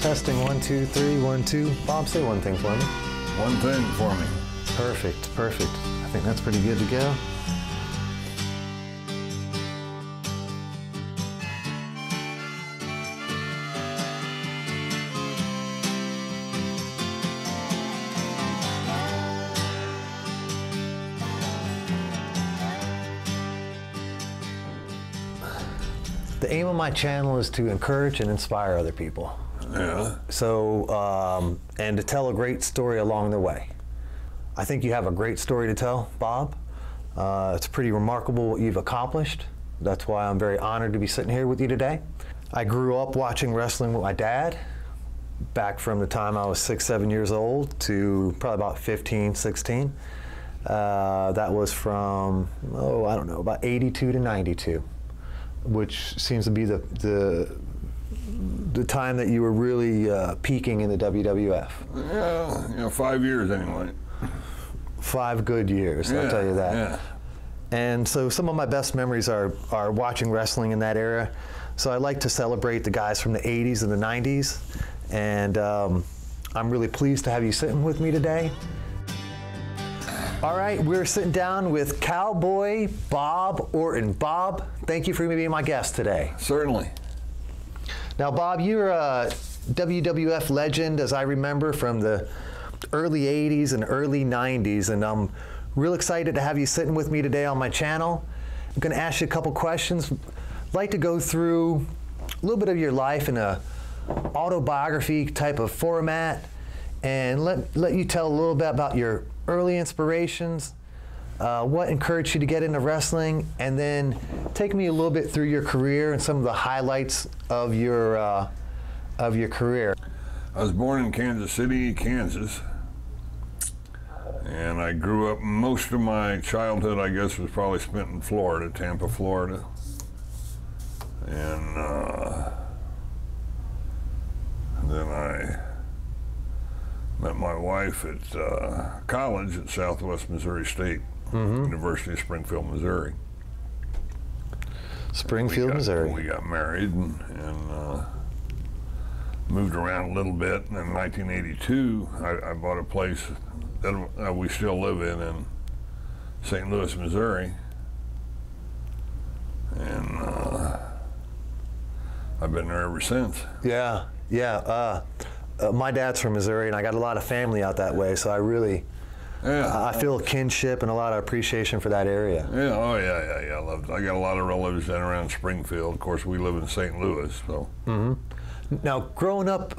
Testing 1, 2, 3, 1, 2. Bob, say one thing for me. One thing for me. Perfect, perfect. I think that's pretty good to go. The aim of my channel is to encourage and inspire other people. Yeah. So, and to tell a great story along the way. I think you have a great story to tell, Bob. It's pretty remarkable what you've accomplished. That's why I'm very honored to be sitting here with you today. I grew up watching wrestling with my dad, back from the time I was 6, 7 years old to probably about 15, 16. That was from, oh, I don't know, about 82 to 92. Which seems to be the time that you were really peaking in the WWF. Yeah, 5 years anyway. 5 good years, I'll tell you that. Yeah. And so some of my best memories are watching wrestling in that era. So I like to celebrate the guys from the 80s and the 90s. And I'm really pleased to have you sitting with me today. All right, we're sitting down with Cowboy Bob Orton. Bob, thank you for being my guest today. Certainly. Now, Bob, you're a WWF legend, as I remember, from the early 80s and early 90s, and I'm real excited to have you sitting with me today on my channel. I'm going to ask you a couple questions. I'd like to go through a little bit of your life in a autobiography type of format, and let you tell a little bit about your early inspirations, what encouraged you to get into wrestling, and then take me a little bit through your career and some of the highlights of your career. I was born in Kansas City, Kansas, and I grew up, most of my childhood, I guess, was probably spent in Florida, Tampa, Florida. And then I met my wife at college at Southwest Missouri State, University of Springfield, Missouri. Springfield, Missouri. We got married and moved around a little bit. And in 1982, I bought a place that we still live in St. Louis, Missouri. And I've been there ever since. Yeah, yeah. My dad's from Missouri, and I got a lot of family out that way, so I really, I feel kinship and a lot of appreciation for that area. Yeah, oh yeah. I got a lot of relatives down around Springfield. Of course, we live in St. Louis, so. Now, growing up,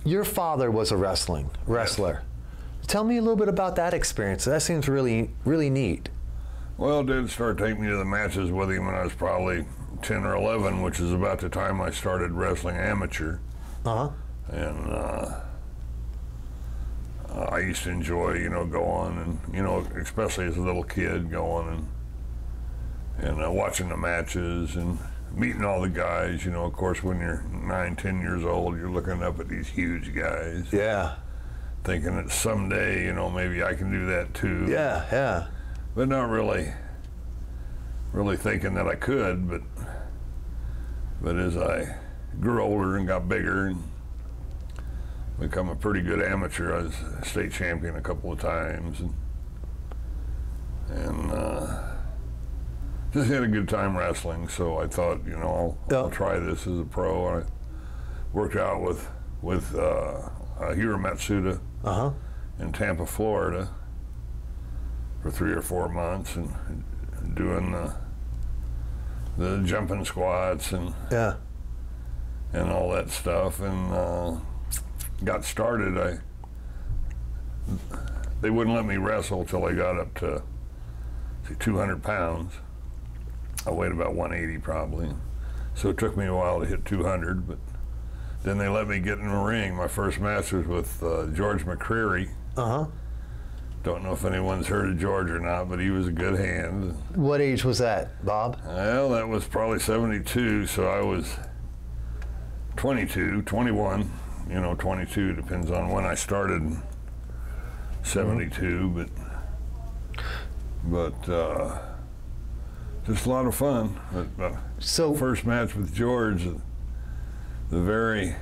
your father was a wrestler. Yes. Tell me a little bit about that experience. That seems really, really neat. Well, Dad started taking me to the matches with him when I was probably 10 or 11, which is about the time I started wrestling amateur. And I used to enjoy, going and, especially as a little kid, going and watching the matches and meeting all the guys. Of course, when you're 9, 10 years old, you're looking up at these huge guys. Yeah. Thinking that someday, maybe I can do that too. Yeah, yeah. But not really thinking that I could, but as I grew older and got bigger and become a pretty good amateur. I was a state champion a couple of times, and just had a good time wrestling. So I thought, I'll try this as a pro. I worked out with Hiro Matsuda in Tampa, Florida, for 3 or 4 months, and doing the jumping squats and all that stuff, and got started. They wouldn't let me wrestle till I got up to 200 pounds. I weighed about 180 probably, so it took me a while to hit 200. But then they let me get in the ring. My first match was with George McCreary. Don't know if anyone's heard of George or not, but he was a good hand. What age was that, Bob? Well, that was probably 72, so I was 22, 21. 22 depends on when I started. 72, but just a lot of fun. So first match with George, the very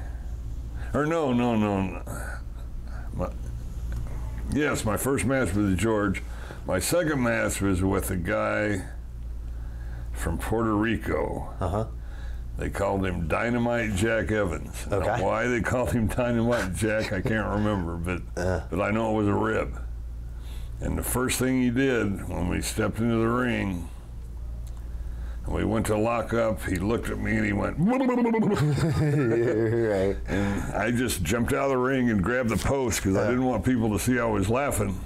Or no. Yes, my first match was with George. My second match was with a guy from Puerto Rico. Uh-huh. They called him Dynamite Jack Evans. Okay. Now, why they called him Dynamite Jack, I can't remember, but I know it was a rib. And the first thing he did when we stepped into the ring, and we went to lock up, he looked at me and he went, Right. and I just jumped out of the ring and grabbed the post because I didn't want people to see I was laughing.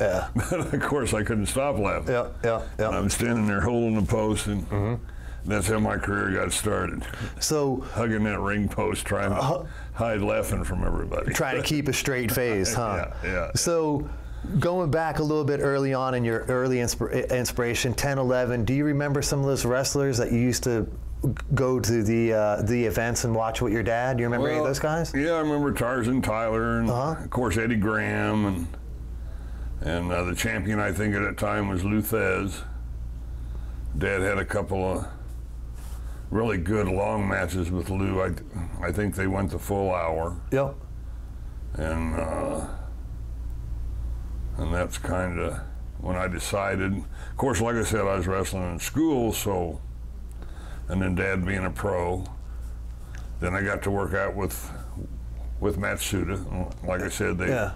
Yeah. But of course I couldn't stop laughing. Yeah. I'm standing there holding the post, and that's how my career got started. So hugging that ring post, trying to hide laughing from everybody. Trying to keep a straight face, huh? Yeah. So going back a little bit early on in your early inspiration, 10, 11, do you remember some of those wrestlers that you used to go to the events and watch with your dad? Do you remember any of those guys? Yeah, I remember Tarzan Tyler, and of course Eddie Graham, and the champion I think at that time was Luthez. Dad had a couple of really good long matches with Lou. I think they went the full hour. Yep. And that's kind of when I decided. Of course, like I said, I was wrestling in school, so, and then Dad being a pro, then I got to work out with Matsuda. Like I said, they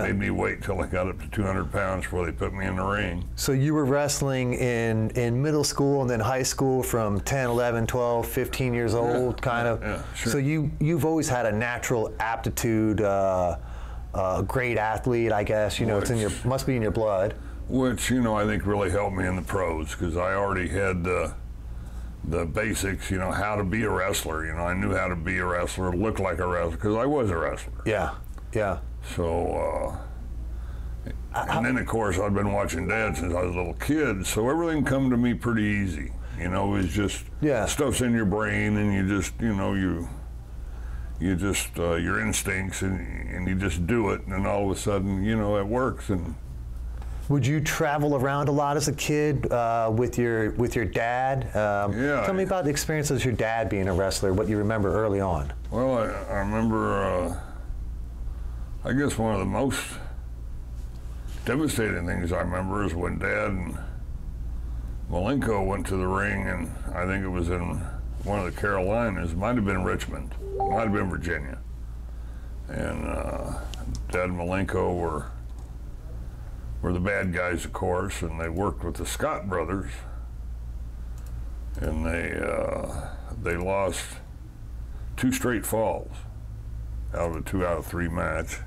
made me wait till I got up to 200 pounds before they put me in the ring. So you were wrestling in middle school and then high school from 10, 11, 12, 15 years old, kind of. Yeah, sure. So you've always had a natural aptitude, great athlete, I guess. You know, must be in your blood. Which, I think really helped me in the pros, because I already had the basics, how to be a wrestler. I knew how to be a wrestler, look like a wrestler, because I was a wrestler. Yeah. So, and then of course I'd been watching Dad since I was a little kid, so everything come to me pretty easy. It was just stuff's in your brain, and you just, your instincts, and you just do it, and then all of a sudden, it works. And would you travel around a lot as a kid with your dad? Tell me about the experience of your dad being a wrestler, what you remember early on. Well, I remember, I guess one of the most devastating things I remember is when Dad and Malenko went to the ring, and I think it was in one of the Carolinas, might have been Richmond, might have been Virginia. And Dad and Malenko were the bad guys, of course, and they worked with the Scott brothers, and they lost 2 straight falls out of a 2 out of 3 match.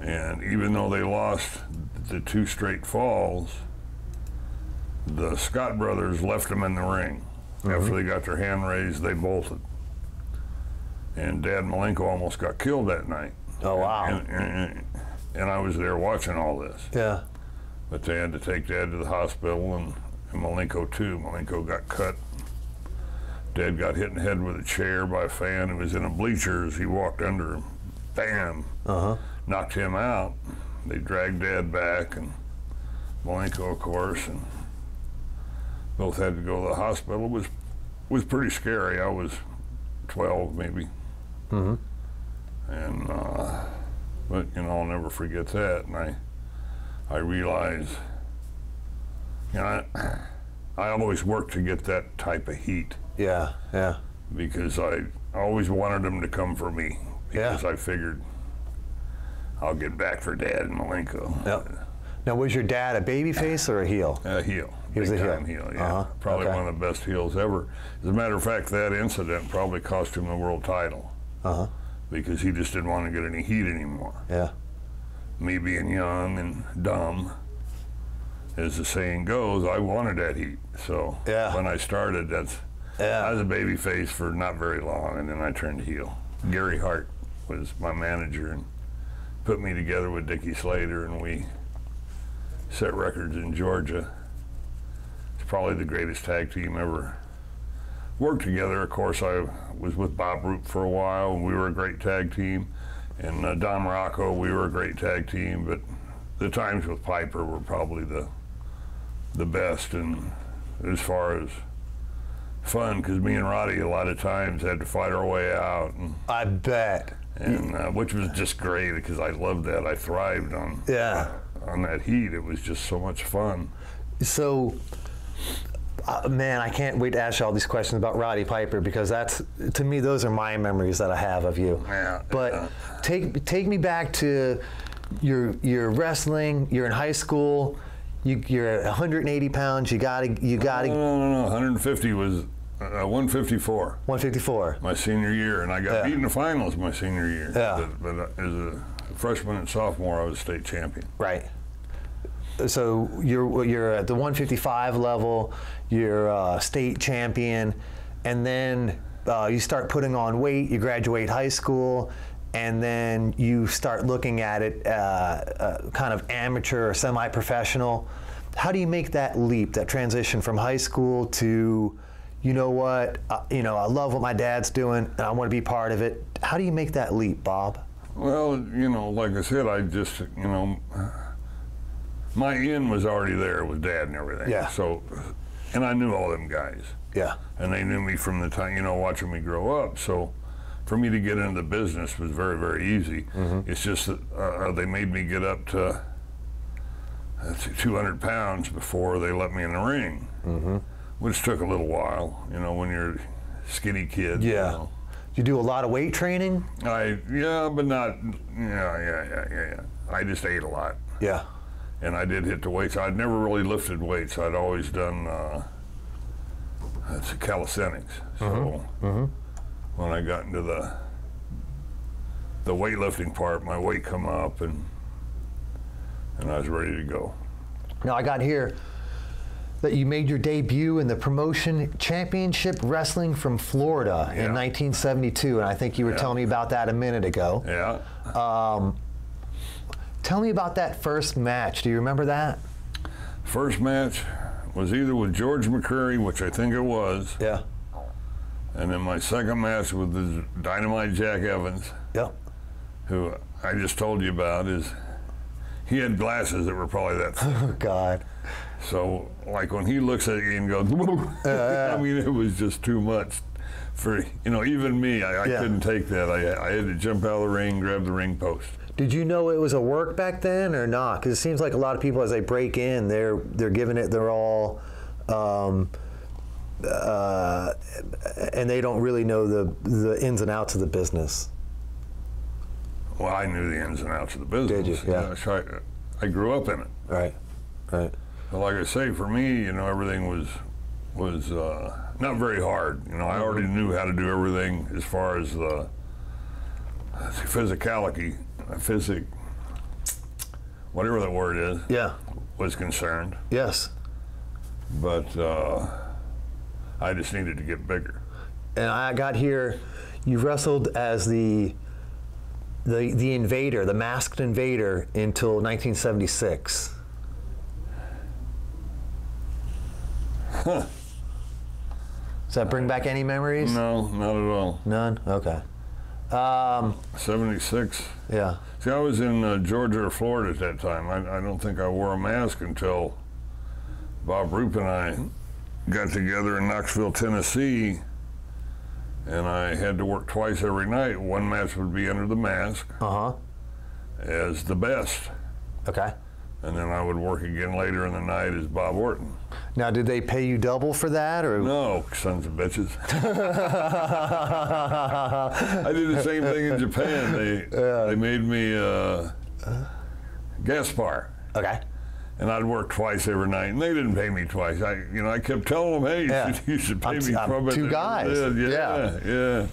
And even though they lost the 2 straight falls, the Scott brothers left them in the ring. After they got their hand raised, they bolted. And Dad Malenko almost got killed that night. Oh, wow. And I was there watching all this. Yeah. But they had to take Dad to the hospital, and Malenko too. Malenko got cut. Dad got hit in the head with a chair by a fan who was in the bleachers. He walked under him. Bam. Knocked him out. They dragged Dad back, and Malenko, of course, and both had to go to the hospital. It was pretty scary. I was 12 maybe. And but I'll never forget that. And I realized, I always worked to get that type of heat. Yeah. Because I always wanted them to come for me, because I figured I'll get back for Dad and Malenko. Yep. Now, was your dad a baby face or a heel? A heel. He was a heel, yeah. Probably one of the best heels ever. As a matter of fact, that incident probably cost him the world title. Because he just didn't want to get any heat anymore. Yeah. Me being young and dumb, as the saying goes, I wanted that heat. So when I started, I was a baby face for not very long, and then I turned heel. Gary Hart was my manager and put me together with Dickie Slater, and we set records in Georgia. It's probably the greatest tag team ever worked together. Of course, I was with Bob Roop for a while, and we were a great tag team. And Don Rocco, we were a great tag team, but the times with Piper were probably the best. And as far as fun because me and Roddy a lot of times had to fight our way out. And, I bet. And which was just great because I loved that. I thrived on that heat. It was just so much fun. So, man, I can't wait to ask you all these questions about Roddy Piper because to me, those are my memories that I have of you. Yeah. But take me back to your wrestling. You're in high school. You're at 180 pounds. You gotta. No. 150 was 154. 154. My senior year, and I got beat in the finals my senior year. Yeah. But as a freshman and sophomore, I was state champion. Right. So you're at the 155 level. You're a state champion, and then you start putting on weight. You graduate high school. And then you start looking at it kind of amateur or semi-professional. How do you make that leap, that transition from high school to, you know what, I love what my dad's doing and I want to be part of it. How do you make that leap, Bob? Well, like I said, I just, my in was already there with Dad and everything. Yeah. So, and I knew all them guys. Yeah. And they knew me from the time, watching me grow up. So, for me to get into the business was very, very easy. Mm-hmm. It's just that they made me get up to 200 pounds before they let me in the ring, which took a little while, when you're a skinny kid. Yeah. You do a lot of weight training? But not, yeah. I just ate a lot. Yeah. And I did hit the weights. I'd never really lifted weights. I'd always done calisthenics. So. When I got into the weightlifting part, my weight come up and I was ready to go. Now I got here that you made your debut in the promotion Championship Wrestling from Florida in 1972, and I think you were telling me about that a minute ago. Yeah. Tell me about that first match. Do you remember that? First match was either with George McCreary, which I think it was. Yeah. And then my second match with the Dynamite Jack Evans, who I just told you about, he had glasses that were probably that thick. Oh, God. So, like when he looks at you and goes, I mean, it was just too much for, even me. I couldn't take that. I had to jump out of the ring, grab the ring post. Did you know it was a work back then or not? Because it seems like a lot of people, as they break in, they're giving it their all. And they don't really know the ins and outs of the business. Well, I knew the ins and outs of the business. Did you? Yeah. I grew up in it. Right. But like I say, for me, everything was not very hard. I already knew how to do everything as far as the physicality, whatever that word is. Yeah. Was concerned. Yes. But I just needed to get bigger. And I got here, you wrestled as the invader, the masked invader, until 1976. Huh. Does that bring back any memories? No, not at all. None? Okay. 76. Yeah. See, I was in Georgia or Florida at that time. I don't think I wore a mask until Bob Roop and I got together in Knoxville, Tennessee, and I had to work twice every night. One match would be under the mask as the best. Okay. And then I would work again later in the night as Bob Orton. Now, did they pay you double for that, or? No, sons of bitches. I did the same thing in Japan. They made me Gaspar. Okay. And I'd work twice every night, and they didn't pay me twice. I kept telling them, hey, you should pay me from it. Two guys. Yeah.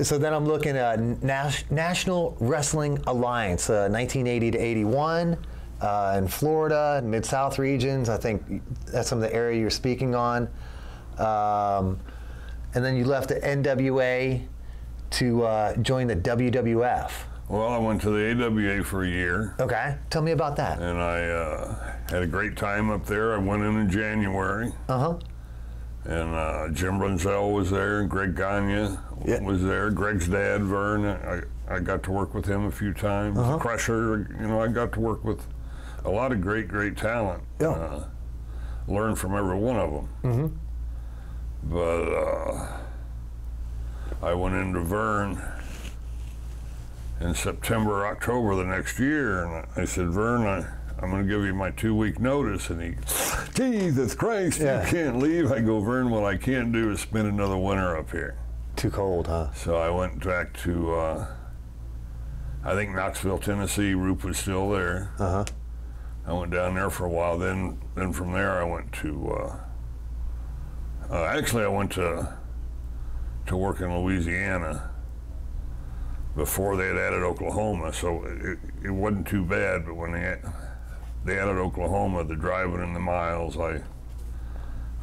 So then I'm looking at National Wrestling Alliance, 1980 to 81, in Florida, Mid-South regions. I think that's some of the area you're speaking on. And then you left the NWA to join the WWF. Well, I went to the AWA for a year. Okay, tell me about that. And I had a great time up there. I went in January. And Jim Brunzell was there, and Greg Gagne was there. Greg's dad, Vern, I got to work with him a few times. Crusher, I got to work with a lot of great talent. Learn from every one of them. But I went into Vern in September, October the next year, and I said, Vern, I'm going to give you my 2-week notice. And he, Jesus Christ, you can't leave. I go, Vern, what I can't do is spend another winter up here. Too cold, huh? So I went back to, I think Knoxville, Tennessee. Roop was still there. Uh-huh. I went down there for a while. Then from there I went to, actually I went to work in Louisiana before they had added Oklahoma. So it wasn't too bad, but when they added Oklahoma, the driving and the miles, I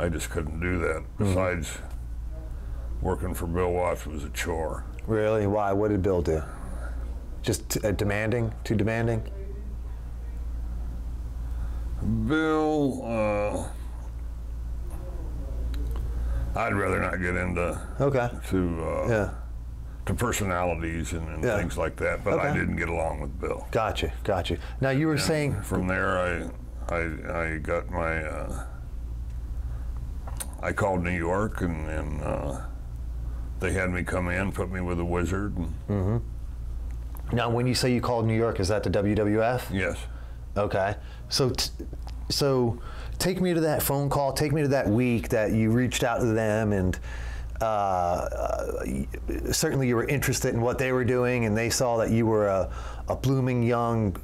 just couldn't do that. Besides, working for Bill Watts was a chore. Really? Why? What did Bill do? Just demanding? Too demanding? Bill, I'd rather not get into to personalities and things like that, but I didn't get along with Bill. Gotcha. Now you were saying from there I got my I called New York and they had me come in, put me with a wizard. And Now when you say you called New York, is that the WWF? Yes. Okay. So take me to that phone call, take me to that week that you reached out to them, and certainly you were interested in what they were doing, and they saw that you were a blooming young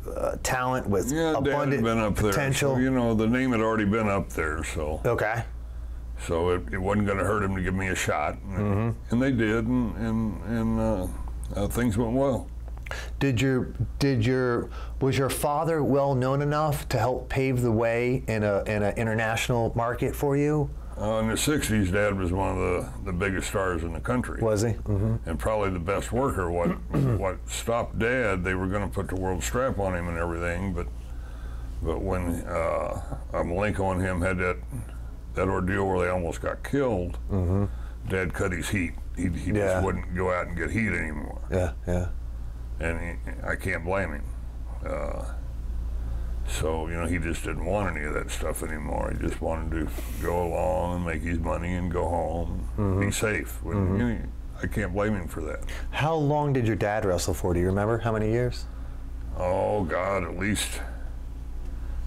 talent with abundant been up potential. There, so, the name had already been up there, so. Okay. So it wasn't going to hurt him to give me a shot, and they did, and things went well. Was your father well known enough to help pave the way in an international market for you? In the 60s, Dad was one of the biggest stars in the country. Was he? And probably the best worker. What stopped Dad, they were going to put the world strap on him and everything, but when Malenko and him had that ordeal where they almost got killed, Dad cut his heat. He just wouldn't go out and get heat anymore. Yeah. And I can't blame him. So, he just didn't want any of that stuff anymore. He just wanted to go along and make his money and go home and be safe. I can't blame him for that. How long did your dad wrestle for? Do you remember? How many years? Oh, God, at least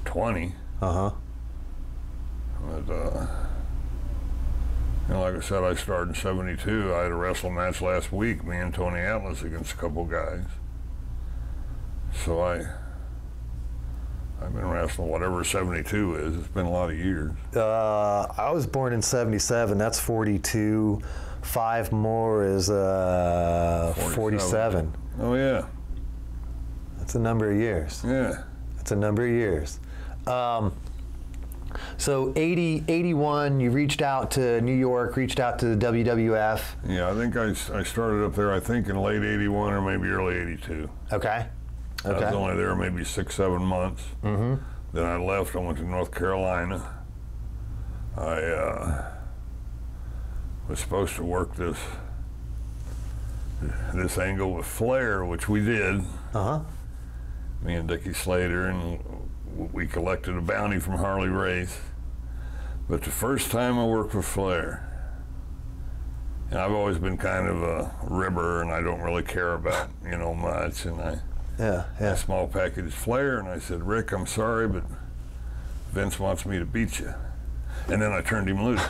20. Uh-huh. But, like I said, I started in '72. I had a wrestling match last week, me and Tony Atlas against a couple guys. So I've been wrestling whatever '72 is. It's been a lot of years. I was born in '77. That's 42. 5 more is 47. Oh, yeah. That's a number of years. Yeah. That's a number of years. So 81, you reached out to New York, reached out to the WWF. Yeah, I think I started up there, I think, in late '81 or maybe early '82. Okay. I was only there maybe 6-7 months. Then I left. I went to North Carolina. I was supposed to work this angle with Flair, which we did. Me and Dickie Slater, and we collected a bounty from Harley Race. But the first time I worked with Flair, and I've always been kind of a ribber, and I don't really care about much, and I small packaged Flair, and I said, Rick, I'm sorry, but Vince wants me to beat you. And then I turned him loose.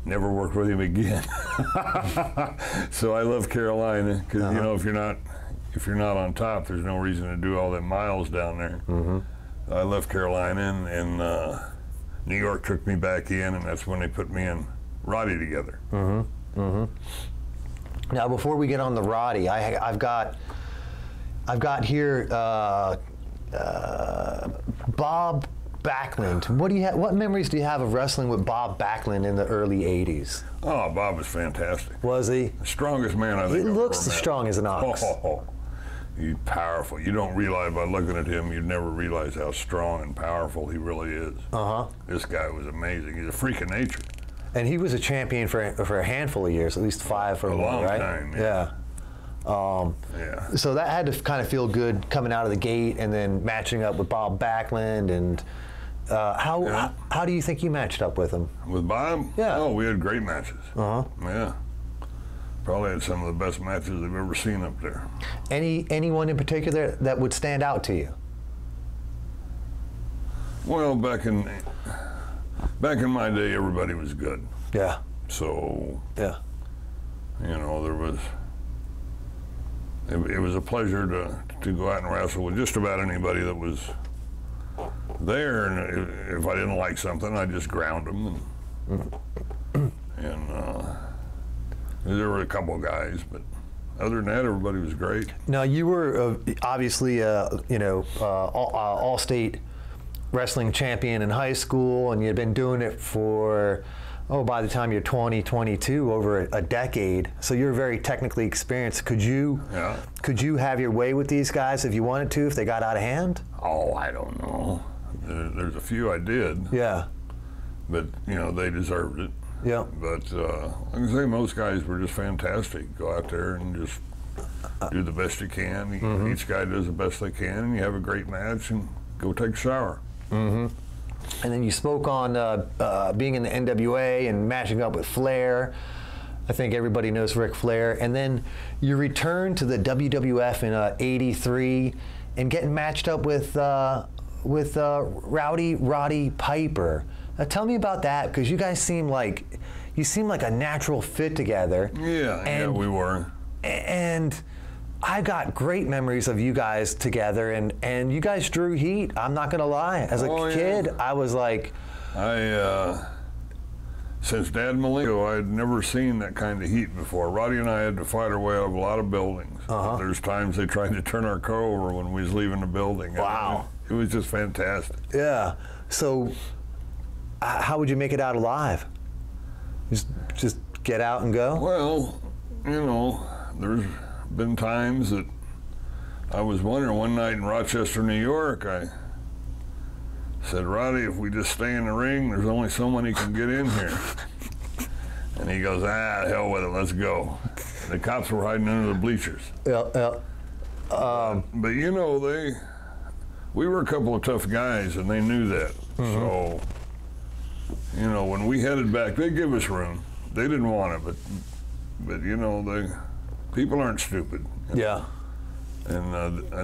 Never worked with him again. So I love Carolina, because if you're not on top, there's no reason to do all that miles down there. I left Carolina, and New York took me back in, and that's when they put me and Roddy together. Now, before we get on the Roddy, I've got here Bob Backlund. What memories do you have of wrestling with Bob Backlund in the early '80s? Oh, Bob was fantastic. Was he? The strongest man I think He I've looks ever met. strong as an ox. He's powerful. You don't realize by looking at him, you'd never realize how strong and powerful he really is. This guy was amazing. He's a freak of nature. And he was a champion for a handful of years, at least 5 or more, long right? time, Yeah. So that had to kind of feel good coming out of the gate, and then matching up with Bob Backlund, and How do you think you matched up with him? With Bob? Yeah. Oh, we had great matches. Uh-huh. Yeah. Probably had some of the best matches I've ever seen up there. Anyone in particular that would stand out to you? Well, back in my day, everybody was good. Yeah. So, yeah, you know, it was a pleasure to go out and wrestle with just about anybody that was there. And if I didn't like something, I'd just ground them. And there were a couple of guys, but other than that, everybody was great. Now, you were obviously, all-state wrestling champion in high school, and you'd been doing it for, by the time you're 20, 22, over a decade. So you're very technically experienced. Could you have your way with these guys if you wanted to, if they got out of hand? Oh, I don't know. There's a few I did. Yeah. But, you know, they deserved it. Yeah. But like I say, most guys were just fantastic. Go out there and just do the best you can. Each guy does the best they can, and you have a great match and go take a shower. And then you spoke on being in the NWA and matching up with Flair. I think everybody knows Ric Flair. And then you returned to the WWF in '83 and getting matched up with Rowdy Roddy Piper. Now tell me about that, because you guys seem like a natural fit together. Yeah, we were. And I got great memories of you guys together, and you guys drew heat. I'm not gonna lie. As a kid, I was like, since Dad Malenko, I had never seen that kind of heat before. Roddy and I had to fight our way out of a lot of buildings. There's times they tried to turn our car over when we was leaving the building. Wow. It was just fantastic. Yeah. So, how would you make it out alive? Just get out and go? Well, you know, there's been times that I was wondering. One night in Rochester, New York, I said, Roddy, if we just stay in the ring, there's only so many can get in here. And he goes, hell with it, let's go. And the cops were hiding under the bleachers. Yeah. But you know, we were a couple of tough guys, and they knew that. So, you know, when we headed back, they give us room. They didn't want it, but you know, people aren't stupid. Yeah. And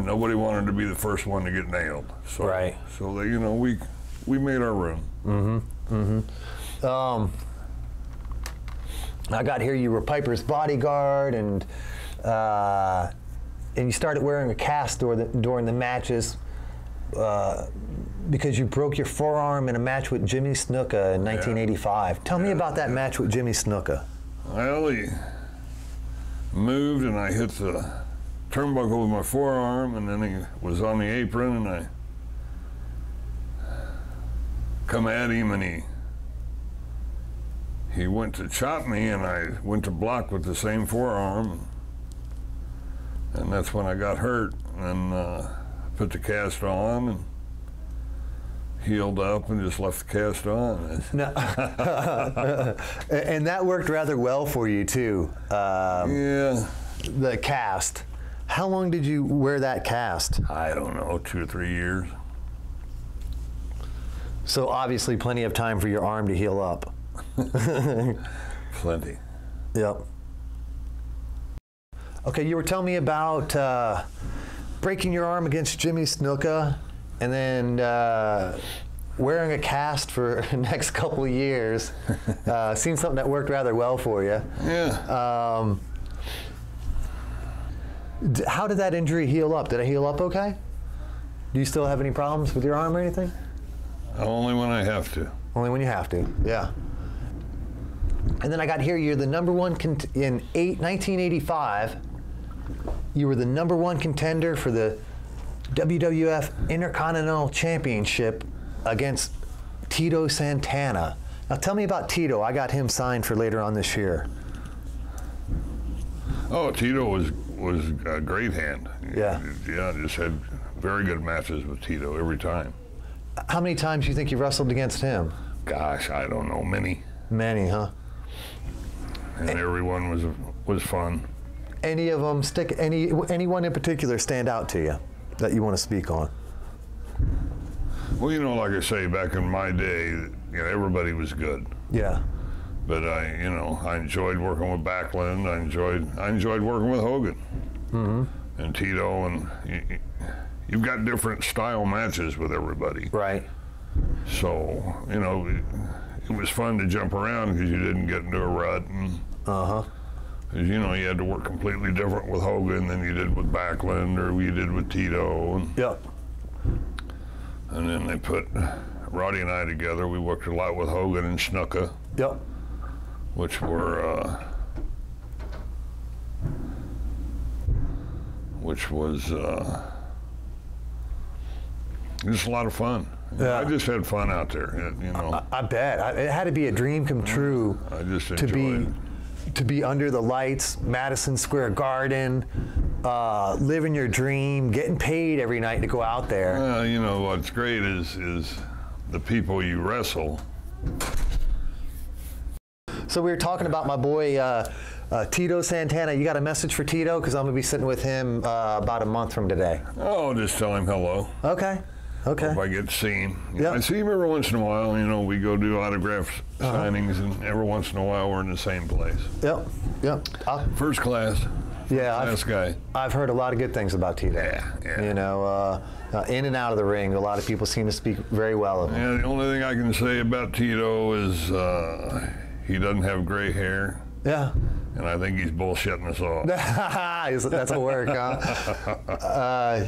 nobody wanted to be the first one to get nailed. So, right. So they, you know, we made our room. I got here. You were Piper's bodyguard, and you started wearing a cast during the matches because you broke your forearm in a match with Jimmy Snuka in 1985. Tell me about that match with Jimmy Snuka. Well, he moved, and I hit the turnbuckle with my forearm, and then he was on the apron, and I come at him, and he went to chop me, and I went to block with the same forearm, and that's when I got hurt, and put the cast on and healed up and just left the cast on. No. And that worked rather well for you too. Yeah. The cast. How long did you wear that cast? I don't know, 2 or 3 years. So obviously plenty of time for your arm to heal up. Plenty. Yep. Okay, you were telling me about breaking your arm against Jimmy Snuka, and then wearing a cast for the next couple of years. Seems something that worked rather well for you. Yeah. How did that injury heal up? Did it heal up okay? Do you still have any problems with your arm or anything? Only when I have to. Only when you have to, yeah. And then I got here, you're the number one, in 1985, you were the number one contender for the WWF Intercontinental Championship against Tito Santana. Now tell me about Tito. I got him signed for later on this year. Oh, Tito was a great hand. Yeah. Yeah, just had very good matches with Tito every time. How many times do you think you wrestled against him? Gosh, I don't know, many. Many, huh? And everyone was fun. Any of them anyone in particular stand out to you that you want to speak on? Well, you know, like I say, back in my day, you know, everybody was good. Yeah. But I enjoyed working with Backlund. I enjoyed working with Hogan and Tito, and you've got different style matches with everybody. Right. So, you know, it was fun to jump around because you didn't get into a rut. And, you know, you had to work completely different with Hogan than you did with Backlund or you did with Tito. And, and then they put Roddy and I together. We worked a lot with Hogan and Snuka. Yep. Which was just a lot of fun. Yeah. I just had fun out there, you know. I bet. It had to be a dream come true. I just enjoyed to be under the lights, Madison Square Garden, living your dream, getting paid every night to go out there. You know, what's great is the people you wrestle. So we were talking about my boy Tito Santana. You got a message for Tito? Because I'm going to be sitting with him about a month from today. Oh, just tell him hello. Okay. Okay. If I get to see him. Yep. I see him every once in a while. You know, we go do autograph signings, and every once in a while we're in the same place. Yep. Yep. First class. First guy. I've heard a lot of good things about Tito. Yeah. You know, in and out of the ring, a lot of people seem to speak very well of him. Yeah, the only thing I can say about Tito is he doesn't have gray hair. Yeah. And I think he's bullshitting us all. That's a work, huh?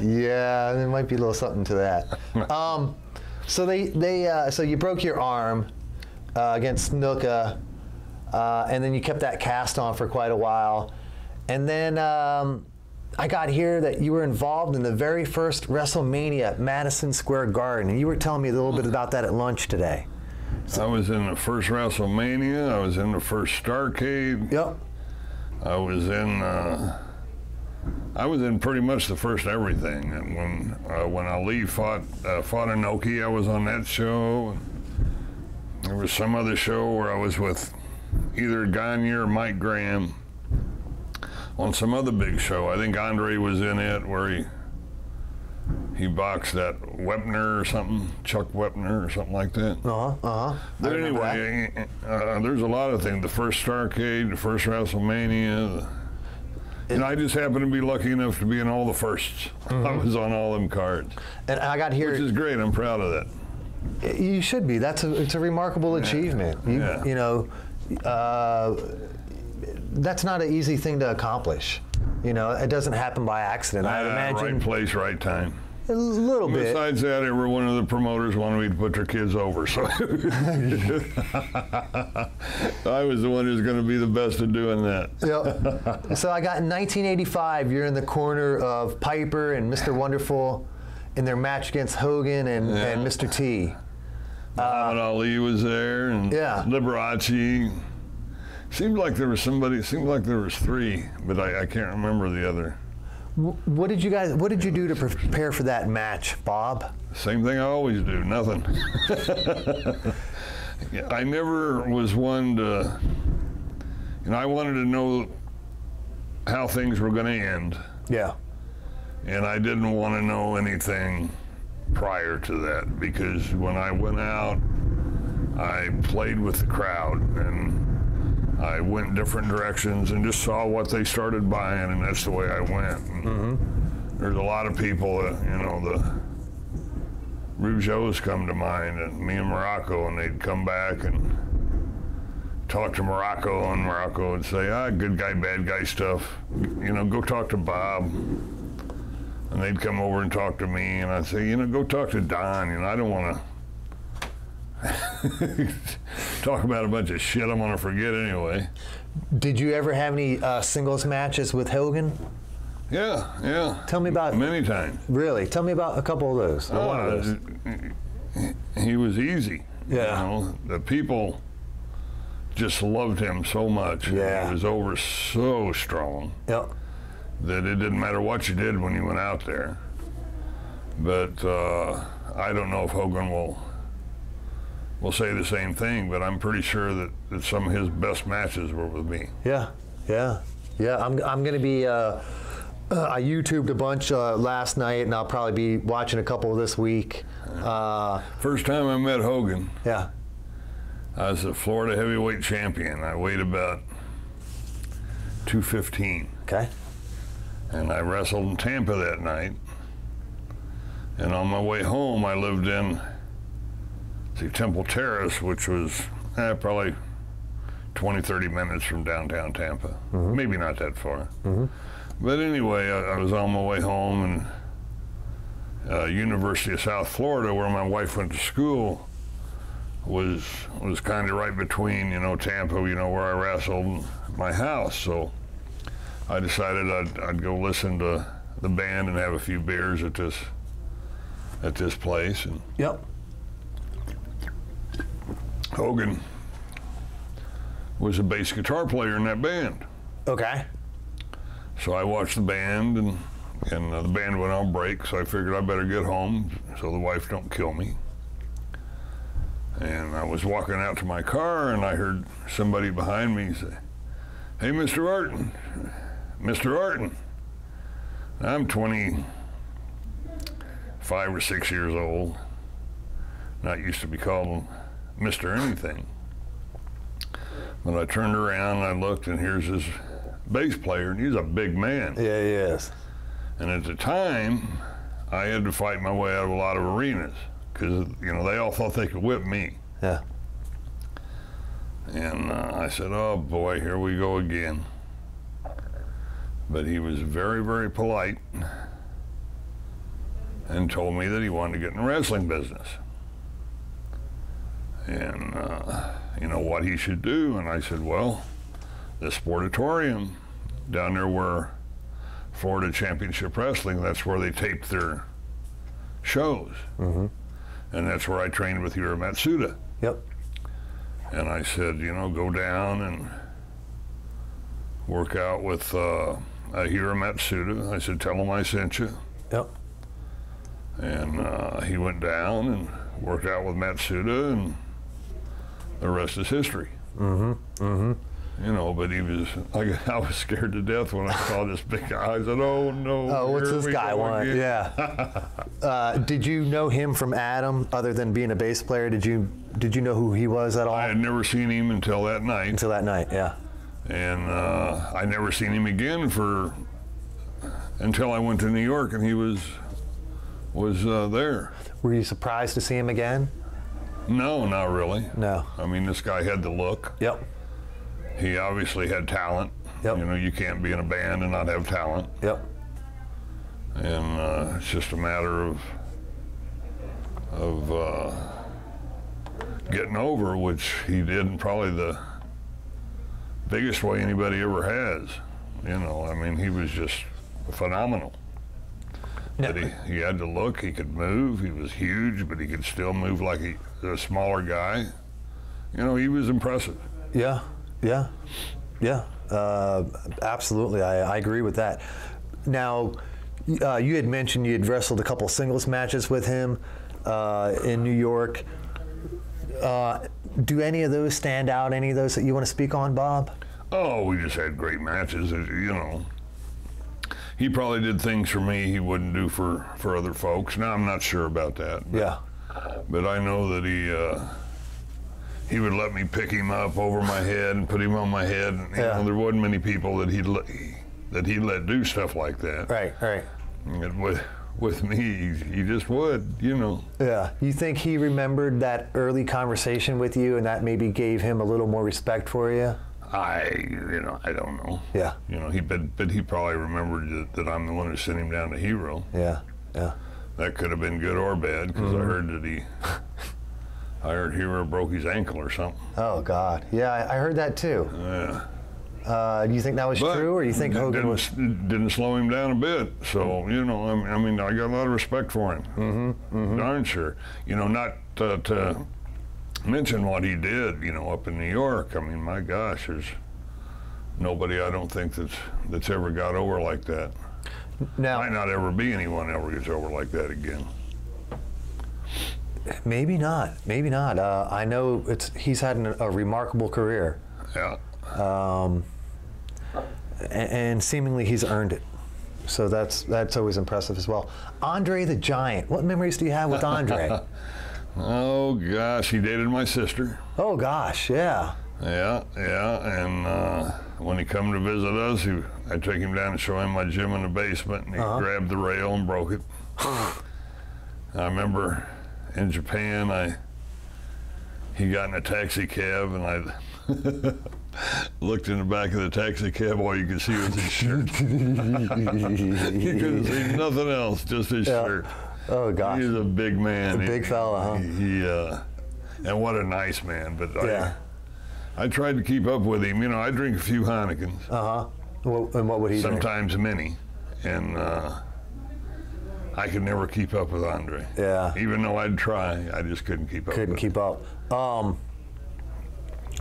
Yeah, there might be a little something to that. So you broke your arm against Snuka, and then you kept that cast on for quite a while. And then I got here that you were involved in the very first WrestleMania at Madison Square Garden, and you were telling me a little bit about that at lunch today. I was in the first WrestleMania. I was in the first Starrcade. Yep. I was in pretty much the first everything. And when Ali fought Inoki, I was on that show. There was some other show where I was with either Gagne or Mike Graham on some other big show. I think Andre was in it, where he boxed that Wepner or something, Chuck Wepner or something like that. But anyway, there's a lot of things. The first Starrcade, the first WrestleMania. And I just happened to be lucky enough to be in all the firsts. I was on all them cards. And I got here. Which is great. I'm proud of that. You should be. It's a remarkable achievement. You know, that's not an easy thing to accomplish. You know, it doesn't happen by accident. I'd imagine. Right place, right time. A little bit. Besides that, every one of the promoters wanted me to put their kids over, so I was the one who's going to be the best at doing that. Yep. So I got in 1985, you're in the corner of Piper and Mr. Wonderful in their match against Hogan and Mr. T. Muhammad Ali was there, and Liberace. Seemed like there was three, but I can't remember the other. What did you do to prepare for that match, Bob? Same thing I always do, nothing. I never was one to, I wanted to know how things were going to end. Yeah. And I didn't want to know anything prior to that, because when I went out, I played with the crowd, and I went different directions and just saw what they started buying, and that's the way I went. There's a lot of people that, the Rougeaus come to mind, and me and Morocco, and they'd come back and talk to Morocco, and Morocco would say, good guy, bad guy stuff. Go talk to Bob. And they'd come over and talk to me, and I'd say, go talk to Don. I don't want to talk about a bunch of shit I'm going to forget anyway. Did you ever have any singles matches with Hogan? Yeah. Tell me about many times. Really? Tell me about a couple of those. One of those. He was easy. Yeah. The people just loved him so much. Yeah. He was over so strong. Yep. That it didn't matter what you did when you went out there. But I don't know if Hogan will say the same thing, but I'm pretty sure that some of his best matches were with me. Yeah. I'm going to be I YouTubed a bunch last night, and I'll probably be watching a couple this week. First time I met Hogan, Yeah. I was a Florida heavyweight champion. I weighed about 215. Okay. And I wrestled in Tampa that night. And on my way home, I lived in Temple Terrace, which was probably 20, 30 minutes from downtown Tampa. Maybe not that far. But anyway, I was on my way home, and University of South Florida, where my wife went to school, was kind of right between, Tampa, where I wrestled, and my house. So I decided I'd go listen to the band and have a few beers at this place. And Yep. Hogan was a bass guitar player in that band. Okay. So I watched the band, and the band went on break, so I figured I better get home so the wife don't kill me. And I was walking out to my car, and I heard somebody behind me say, "Hey, Mr. Orton, Mr. Orton." I'm 25 or 6 years old, not used to be called Mr. anything. But I turned around, and I looked, and here's this bass player, and he's a big man. Yeah, he is. And at the time, I had to fight my way out of a lot of arenas because, they all thought they could whip me. Yeah. And I said, "Oh boy, here we go again." But he was very, very polite and told me that he wanted to get in the wrestling business. And, what he should do. And I said, "Well, the Sportatorium down there where Florida Championship Wrestling, that's where they taped their shows. And that's where I trained with Hiro Matsuda." Yep. And I said, go down and work out with Hiro Matsuda. I said, "Tell him I sent you." Yep. And he went down and worked out with Matsuda, and the rest is history. But he was, I was scared to death when I saw this big guy. I said, "Oh no." Oh, what's this guy want? again." Yeah. Did you know him from Adam, other than being a bass player? Did you know who he was at all? I had never seen him until that night. Until that night, yeah. And I never seen him again until I went to New York, and he was there. Were you surprised to see him again? No, not really. No. I mean, this guy had the look. Yep. He obviously had talent. Yep. You can't be in a band and not have talent. Yep. And it's just a matter of getting over, which he did in probably the biggest way anybody ever has. He was just phenomenal. No. But he had the look, he could move, he was huge, but he could still move like a smaller guy. He was impressive. Yeah. Absolutely, I agree with that. Now, you had mentioned you had wrestled a couple singles matches with him in New York. Do any of those stand out? Any of those that you want to speak on, Bob? Oh, we just had great matches, He probably did things for me he wouldn't do for other folks. Now, I'm not sure about that. But I know that he would let me pick him up over my head and put him on my head. And, there wasn't many people that he'd let do stuff like that. Right. And with me, he just would, Yeah. You think he remembered that early conversation with you, and that maybe gave him a little more respect for you? I don't know. Yeah. But he probably remembered that I'm the one who sent him down to Hero. Yeah. That could have been good or bad, because I heard that I heard Hero broke his ankle or something. Oh God. Yeah, I heard that too. Yeah. Do you think that was true, or you think Hogan didn't slow him down a bit? So I got a lot of respect for him. Darn sure. Not to mention what he did, up in New York. I mean, my gosh, there's nobody I don't think that's ever got over like that. Now, might not ever be anyone ever gets over like that again. Maybe not. I know he's had a remarkable career. Yeah. And seemingly he's earned it. So that's always impressive as well. Andre the Giant. What memories do you have with Andre? Oh gosh, he dated my sister. Oh gosh, yeah. Yeah, and when he come to visit us, I'd take him down and show him my gym in the basement, and he grabbed the rail and broke it. I remember in Japan, he got in a taxi cab, and I looked in the back of the taxi cab. All you could see was his shirt. You couldn't see nothing else, just his shirt. Oh gosh, he's a big man. A big fella, huh? And what a nice man. But I tried to keep up with him. You know, I drink a few Heinekens. And what would he drink? Sometimes many, and I could never keep up with Andre. Yeah. Even though I'd try, I just couldn't keep up. Couldn't keep up.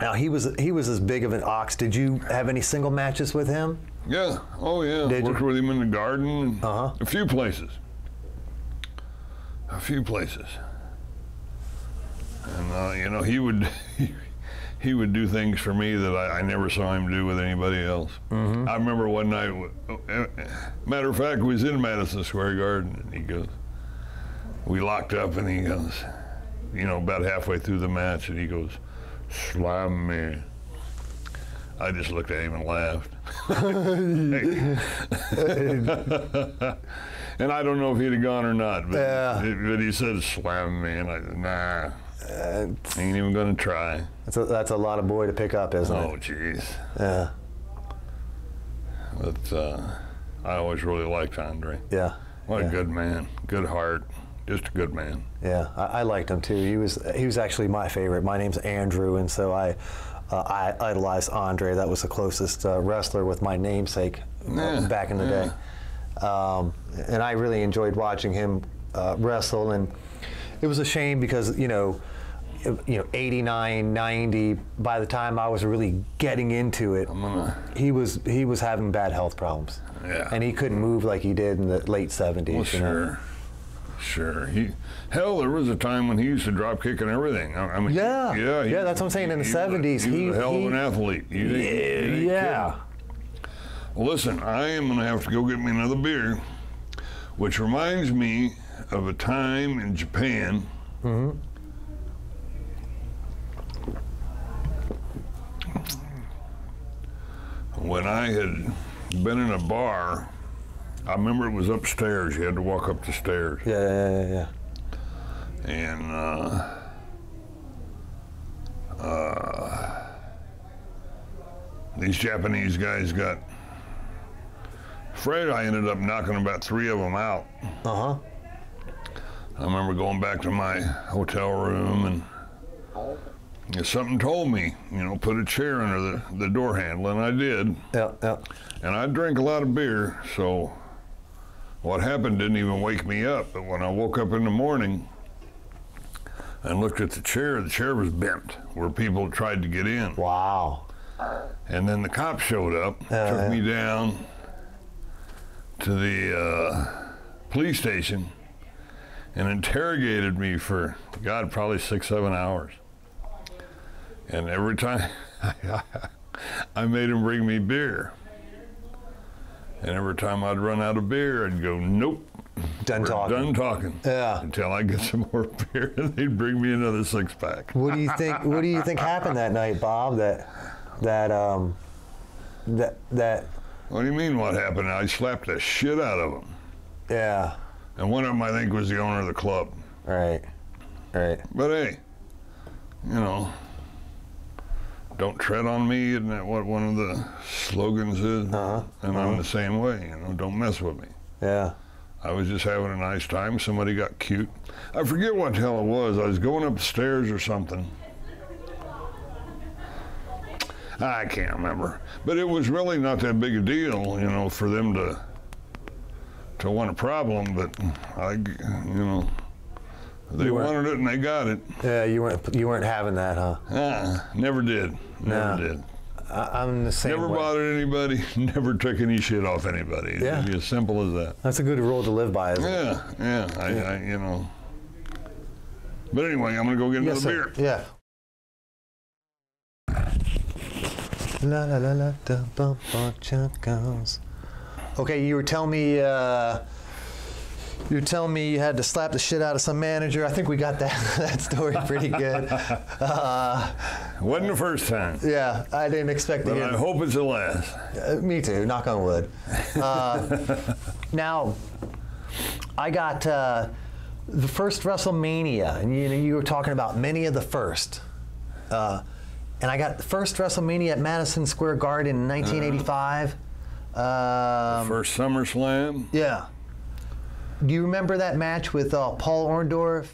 Now he was as big of an ox. Did you have any single matches with him? Yeah. Oh yeah. Worked with him in the garden. A few places. And you know, he would do things for me that I never saw him do with anybody else. I remember one night, matter of fact, we was in Madison Square Garden, and he goes, we locked up, and he goes, you know, about halfway through the match, and he goes, "Slam me." I just looked at him and laughed. And I don't know if he'd have gone or not, but he said, "Slam me," and I said, "Nah, ain't even gonna try." That's a lot of boy to pick up, isn't it? Oh, jeez. Yeah. But I always really liked Andre. Yeah. What a good man, good heart, just a good man. Yeah, I liked him too. He was actually my favorite. My name's Andrew, and so I idolized Andre. That was the closest wrestler with my namesake back in the day. And I really enjoyed watching him wrestle, and it was a shame because, you know, 89, 90, by the time I was really getting into it, he was having bad health problems. Yeah. And he couldn't move like he did in the late 70s. Well, sure. Hell, there was a time when he used to drop kick and everything. I mean, yeah, that's what I'm saying. In the 70s, he was a hell of an athlete. Yeah. Well, listen, I am going to have to go get me another beer, which reminds me of a time in Japan. When I had been in a bar, I remember it was upstairs. You had to walk up the stairs. Yeah. And these Japanese guys got afraid. I ended up knocking about 3 of them out. I remember going back to my hotel room, and something told me, you know, put a chair under the door handle, and I did. Yeah. And I drink a lot of beer, so what happened didn't even wake me up. But when I woke up in the morning and looked at the chair was bent where people tried to get in. Wow. And then the cops showed up, took me down to the police station and interrogated me for, God, probably 6-7 hours. And every time I made him bring me beer. And every time I'd run out of beer, I'd go, "Nope, done talking." Yeah. Until I get some more beer, and they'd bring me another 6-pack. What do you think? What do you think happened that night, Bob? That. What do you mean? What happened? I slapped the shit out of them. Yeah. And one of them, I think, was the owner of the club. Right. But hey, you know, don't tread on me, isn't that what one of the slogans is? And I'm the same way, you know, don't mess with me. Yeah. I was just having a nice time. Somebody got cute. I forget what the hell it was. I was going up the stairs or something. I can't remember. But it was really not that big a deal, you know, for them to want a problem, but they wanted it and they got it. Yeah, you weren't having that, huh? Never did. Never did. I'm the same Never way. bothered anybody, never took any shit off anybody. Yeah. It'd be as simple as that. That's a good rule to live by, isn't it? Yeah. I you know. But anyway, I'm gonna go get another beer. Yeah. La la la la da bum bum chunk goes. Okay, you were telling me you had to slap the shit out of some manager. I think we got that story pretty good. Wasn't the first time. Yeah, I didn't expect to But hear. I hope it's the last. Me too. Knock on wood. Now, I got the first WrestleMania, and you were talking about many of the first. And I got the first WrestleMania at Madison Square Garden in 1985. First SummerSlam. Yeah. Do you remember that match with Paul Orndorff,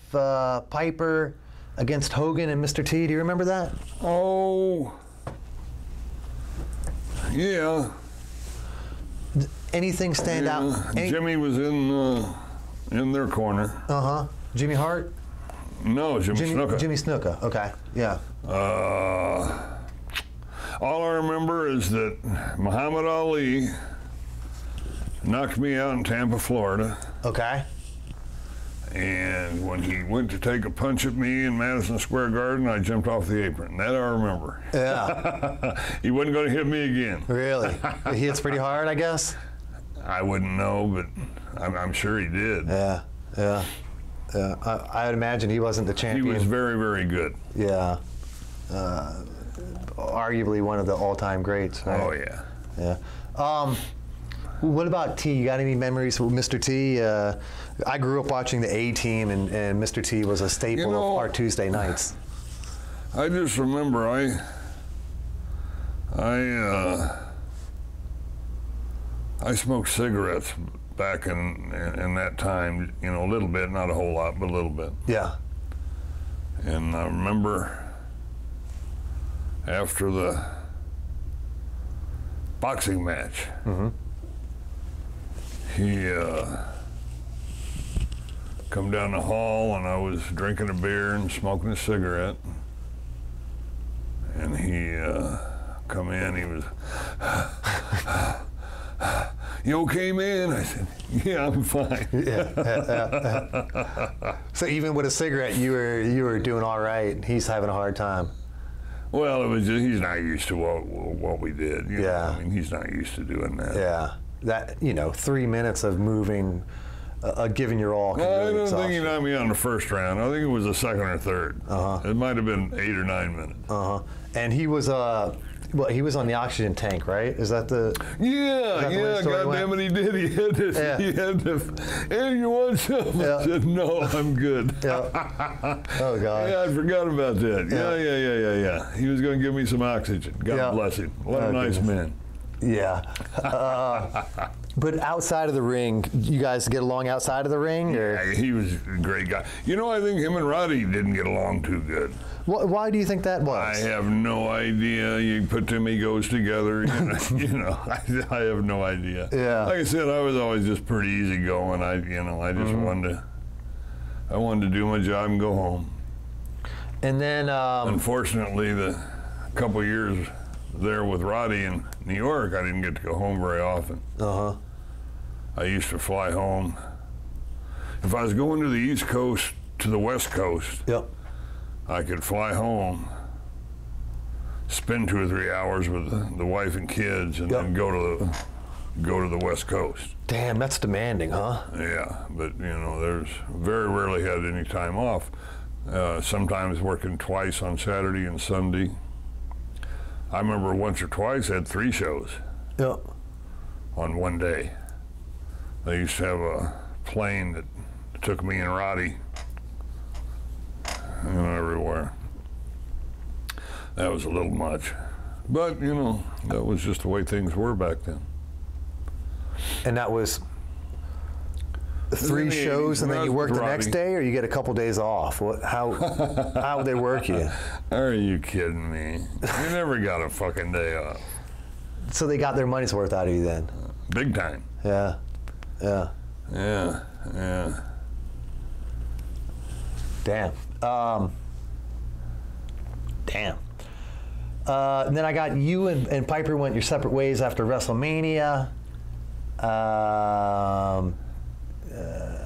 Piper, against Hogan and Mr. T? Do you remember that? Oh, yeah. Anything stand out? Jimmy was in their corner. Jimmy Hart? No, Jimmy Snuka. Jimmy Snuka. Okay. Yeah. All I remember is that Muhammad Ali knocked me out in Tampa, Florida. Okay. And when he went to take a punch at me in Madison Square Garden, I jumped off the apron. That I remember. Yeah. He wasn't going to hit me again. Really? He hits pretty hard, I guess? I wouldn't know, but I'm sure he did. Yeah. Yeah. Yeah. I would imagine he wasn't the champion. He was very, very good. Yeah. Arguably one of the all-time greats, right? Oh, yeah. Yeah. What about T? You got any memories with Mr. T? I grew up watching the A-Team, and Mr. T was a staple of our Tuesday nights. I just remember I smoked cigarettes back in that time, you know, a little bit, not a whole lot, but a little bit. Yeah. And I remember after the boxing match, he come down the hall, and I was drinking a beer and smoking a cigarette. And he come in, he was, "You okay, man?" I said, "Yeah, I'm fine." Yeah. So even with a cigarette, you were doing all right. He's having a hard time. Well, it was just, he's not used to what we did. You know? Yeah. I mean, he's not used to doing that. Yeah. That, 3 minutes of moving, giving your all. Well, I don't think he knocked me out in the first round. I think it was the second or third. It might have been 8 or 9 minutes. And he was he was on the oxygen tank, right? Is that the? Yeah, God damn it, he did. He had to. Hey, you want some? Yeah. I said, "No, I'm good." Yeah. Oh God. Yeah, I forgot about that. Yeah. He was going to give me some oxygen. God bless him. What a nice man. Yeah. But outside of the ring, you guys get along outside of the ring? Or? Yeah, he was a great guy. I think him and Roddy didn't get along too good. Why do you think that was? I have no idea. You put them egos together, I have no idea. Yeah. Like I said, I was always just pretty easygoing. I just wanted to do my job and go home. And then, unfortunately, the couple years there with Roddy in New York, I didn't get to go home very often. I used to fly home. If I was going to the East Coast to the West Coast, I could fly home, spend 2 or 3 hours with the wife and kids, and then go to the West Coast. Damn, that's demanding, huh? Yeah, but there's very rarely had any time off. Sometimes working twice on Saturday and Sunday. I remember once or twice I had 3 shows on one day. They used to have a plane that took me and Roddy everywhere. That was a little much. But, that was just the way things were back then. And that was 3 shows, and then you work the next day, or you get a couple days off? How would they work you? Are you kidding me? You never got a fucking day off. So they got their money's worth out of you then? Big time. Yeah. Damn. And then I got you and Piper went your separate ways after WrestleMania.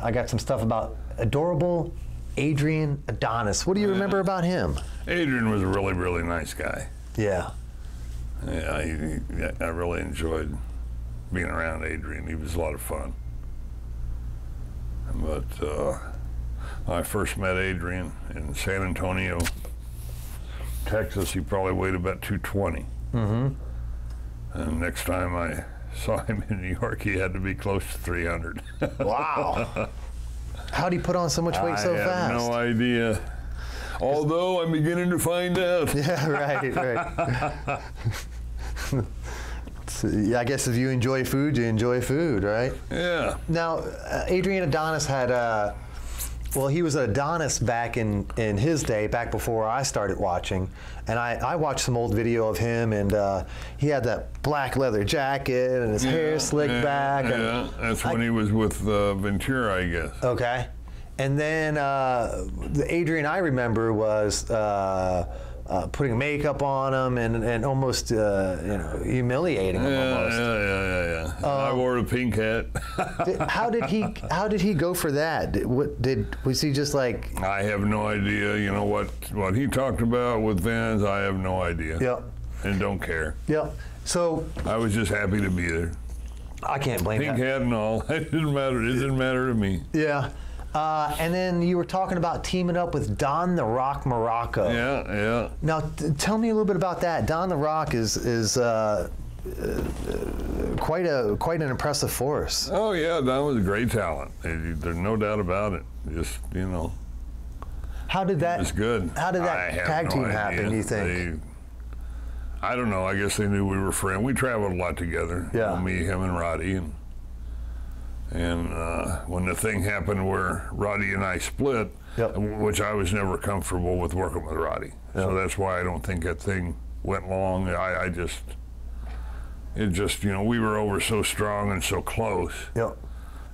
I got some stuff about adorable Adrian Adonis. What do you remember about him? Adrian was a really, really nice guy. Yeah. Yeah, I really enjoyed being around Adrian. He was a lot of fun. But I first met Adrian in San Antonio, Texas. He probably weighed about 220. And next time I saw him in New York, he had to be close to 300. Wow. How'd he put on so much weight so fast? I have no idea. Although I'm beginning to find out. Yeah, right. So, yeah, I guess if you enjoy food, you enjoy food, right? Yeah. Now, Adrian Adonis had, well, he was an Adonis back in his day, back before I started watching. And I watched some old video of him, and he had that black leather jacket and his hair slicked back. Yeah, that's when he was with Ventura, I guess. Okay. And then the Adrian I remember was putting makeup on him and almost humiliating him almost. Yeah. I wore a pink hat. How did he go for that? Was he just like? I have no idea. You know what he talked about with Vince. I have no idea. Yep. And don't care. Yep. So I was just happy to be there. I can't blame pink hat and all. It didn't matter. It didn't matter to me. Yeah. And then you were talking about teaming up with Don the Rock Morocco. Yeah. Now, tell me a little bit about that. Don the Rock is quite an impressive force. Oh yeah, Don was a great talent. There's no doubt about it. Just how did that? It's good. How did that tag team happen? You think? I don't know. I guess they knew we were friends. We traveled a lot together. Yeah. Me, him, and Roddy, and when the thing happened where Roddy and I split, which I was never comfortable with working with Roddy. So that's why I don't think that thing went long. It just, we were over so strong and so close. Yep.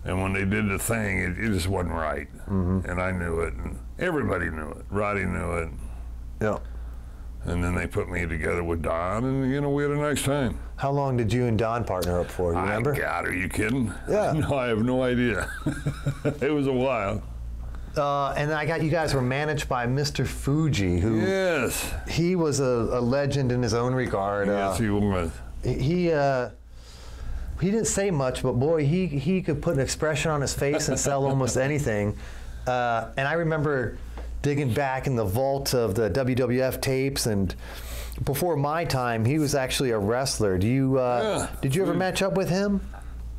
And when they did the thing, it just wasn't right. And I knew it, and everybody knew it. Roddy knew it. Yep. And then they put me together with Don, and we had a nice time. How long did you and Don partner up for? You remember? God, are you kidding? Yeah. No, I have no idea. It was a while. And I got you guys were managed by Mr. Fuji, who he was a legend in his own regard. Yes, he was. He didn't say much, but boy, he could put an expression on his face and sell almost anything. And I remember digging back in the vault of the WWF tapes, and before my time, he was actually a wrestler. Did you ever match up with him,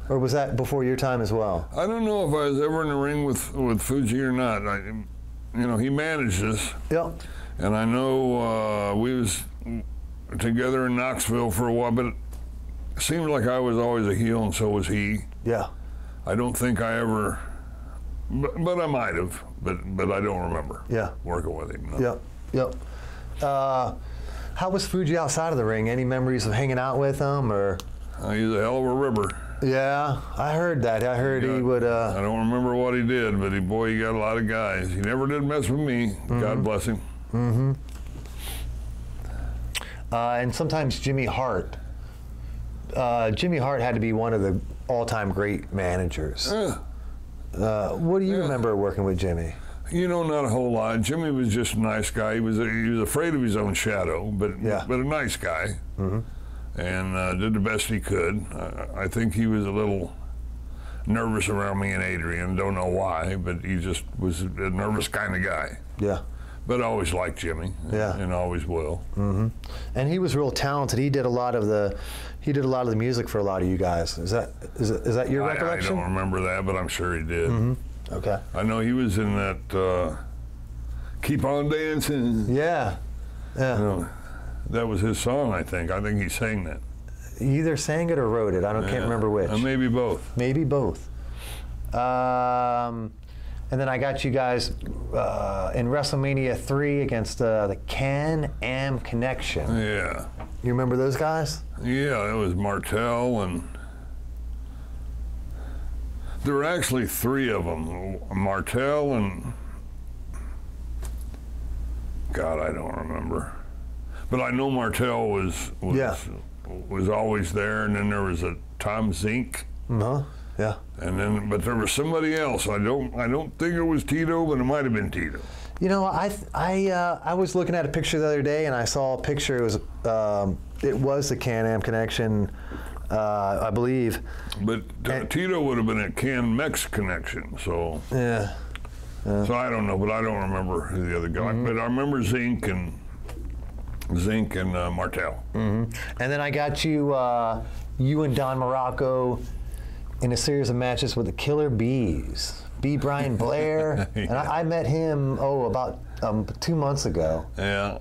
or was that before your time as well? I don't know if I was ever in the ring with Fuji or not. He managed us. Yep. And I know we was together in Knoxville for a while, but it seemed like I was always a heel, and so was he. Yeah. I don't think I ever, but I might have, but I don't remember. Yeah. Working with him. No. Yep. How was Fuji outside of the ring? Any memories of hanging out with him, or? He's a hell of a ribber. Yeah, I heard that. I heard he would. I don't remember what he did, but he got a lot of guys. He never did mess with me. God bless him. And sometimes Jimmy Hart. Jimmy Hart had to be one of the all-time great managers. What do you remember working with Jimmy? Not a whole lot. Jimmy was just a nice guy. He was afraid of his own shadow, but a nice guy, and did the best he could. I think he was a little nervous around me and Adrian. Don't know why, but he just was a nervous kind of guy. Yeah. But I always liked Jimmy. Yeah. And always will. And he was real talented. He did a lot of the music for a lot of you guys. Is that your recollection? I don't remember that, but I'm sure he did. Okay. I know he was in that Keep On Dancing. Yeah. That was his song, I think. I think he sang that. He either sang it or wrote it. Can't remember which. Maybe both. Maybe both. And then I got you guys in WrestleMania 3 against the Can-Am Connection. Yeah. You remember those guys? Yeah, it was Martel, and there were actually three of them. Martel and, God, I don't remember. But I know Martel was always there, and then there was a Tom Zink. Yeah. And then, but there was somebody else. I don't think it was Tito, but it might have been Tito. I was looking at a picture the other day, and I saw a picture. It was the Can-Am Connection. I believe. But Tito would have been a Can-Mex connection, so. Yeah. So I don't know, but I don't remember who the other guy. But I remember Zink and Martel. And then I got you, you and Don Morocco in a series of matches with the Killer Bees. B. Brian Blair. Yeah. And I met him, about 2 months ago. Yeah.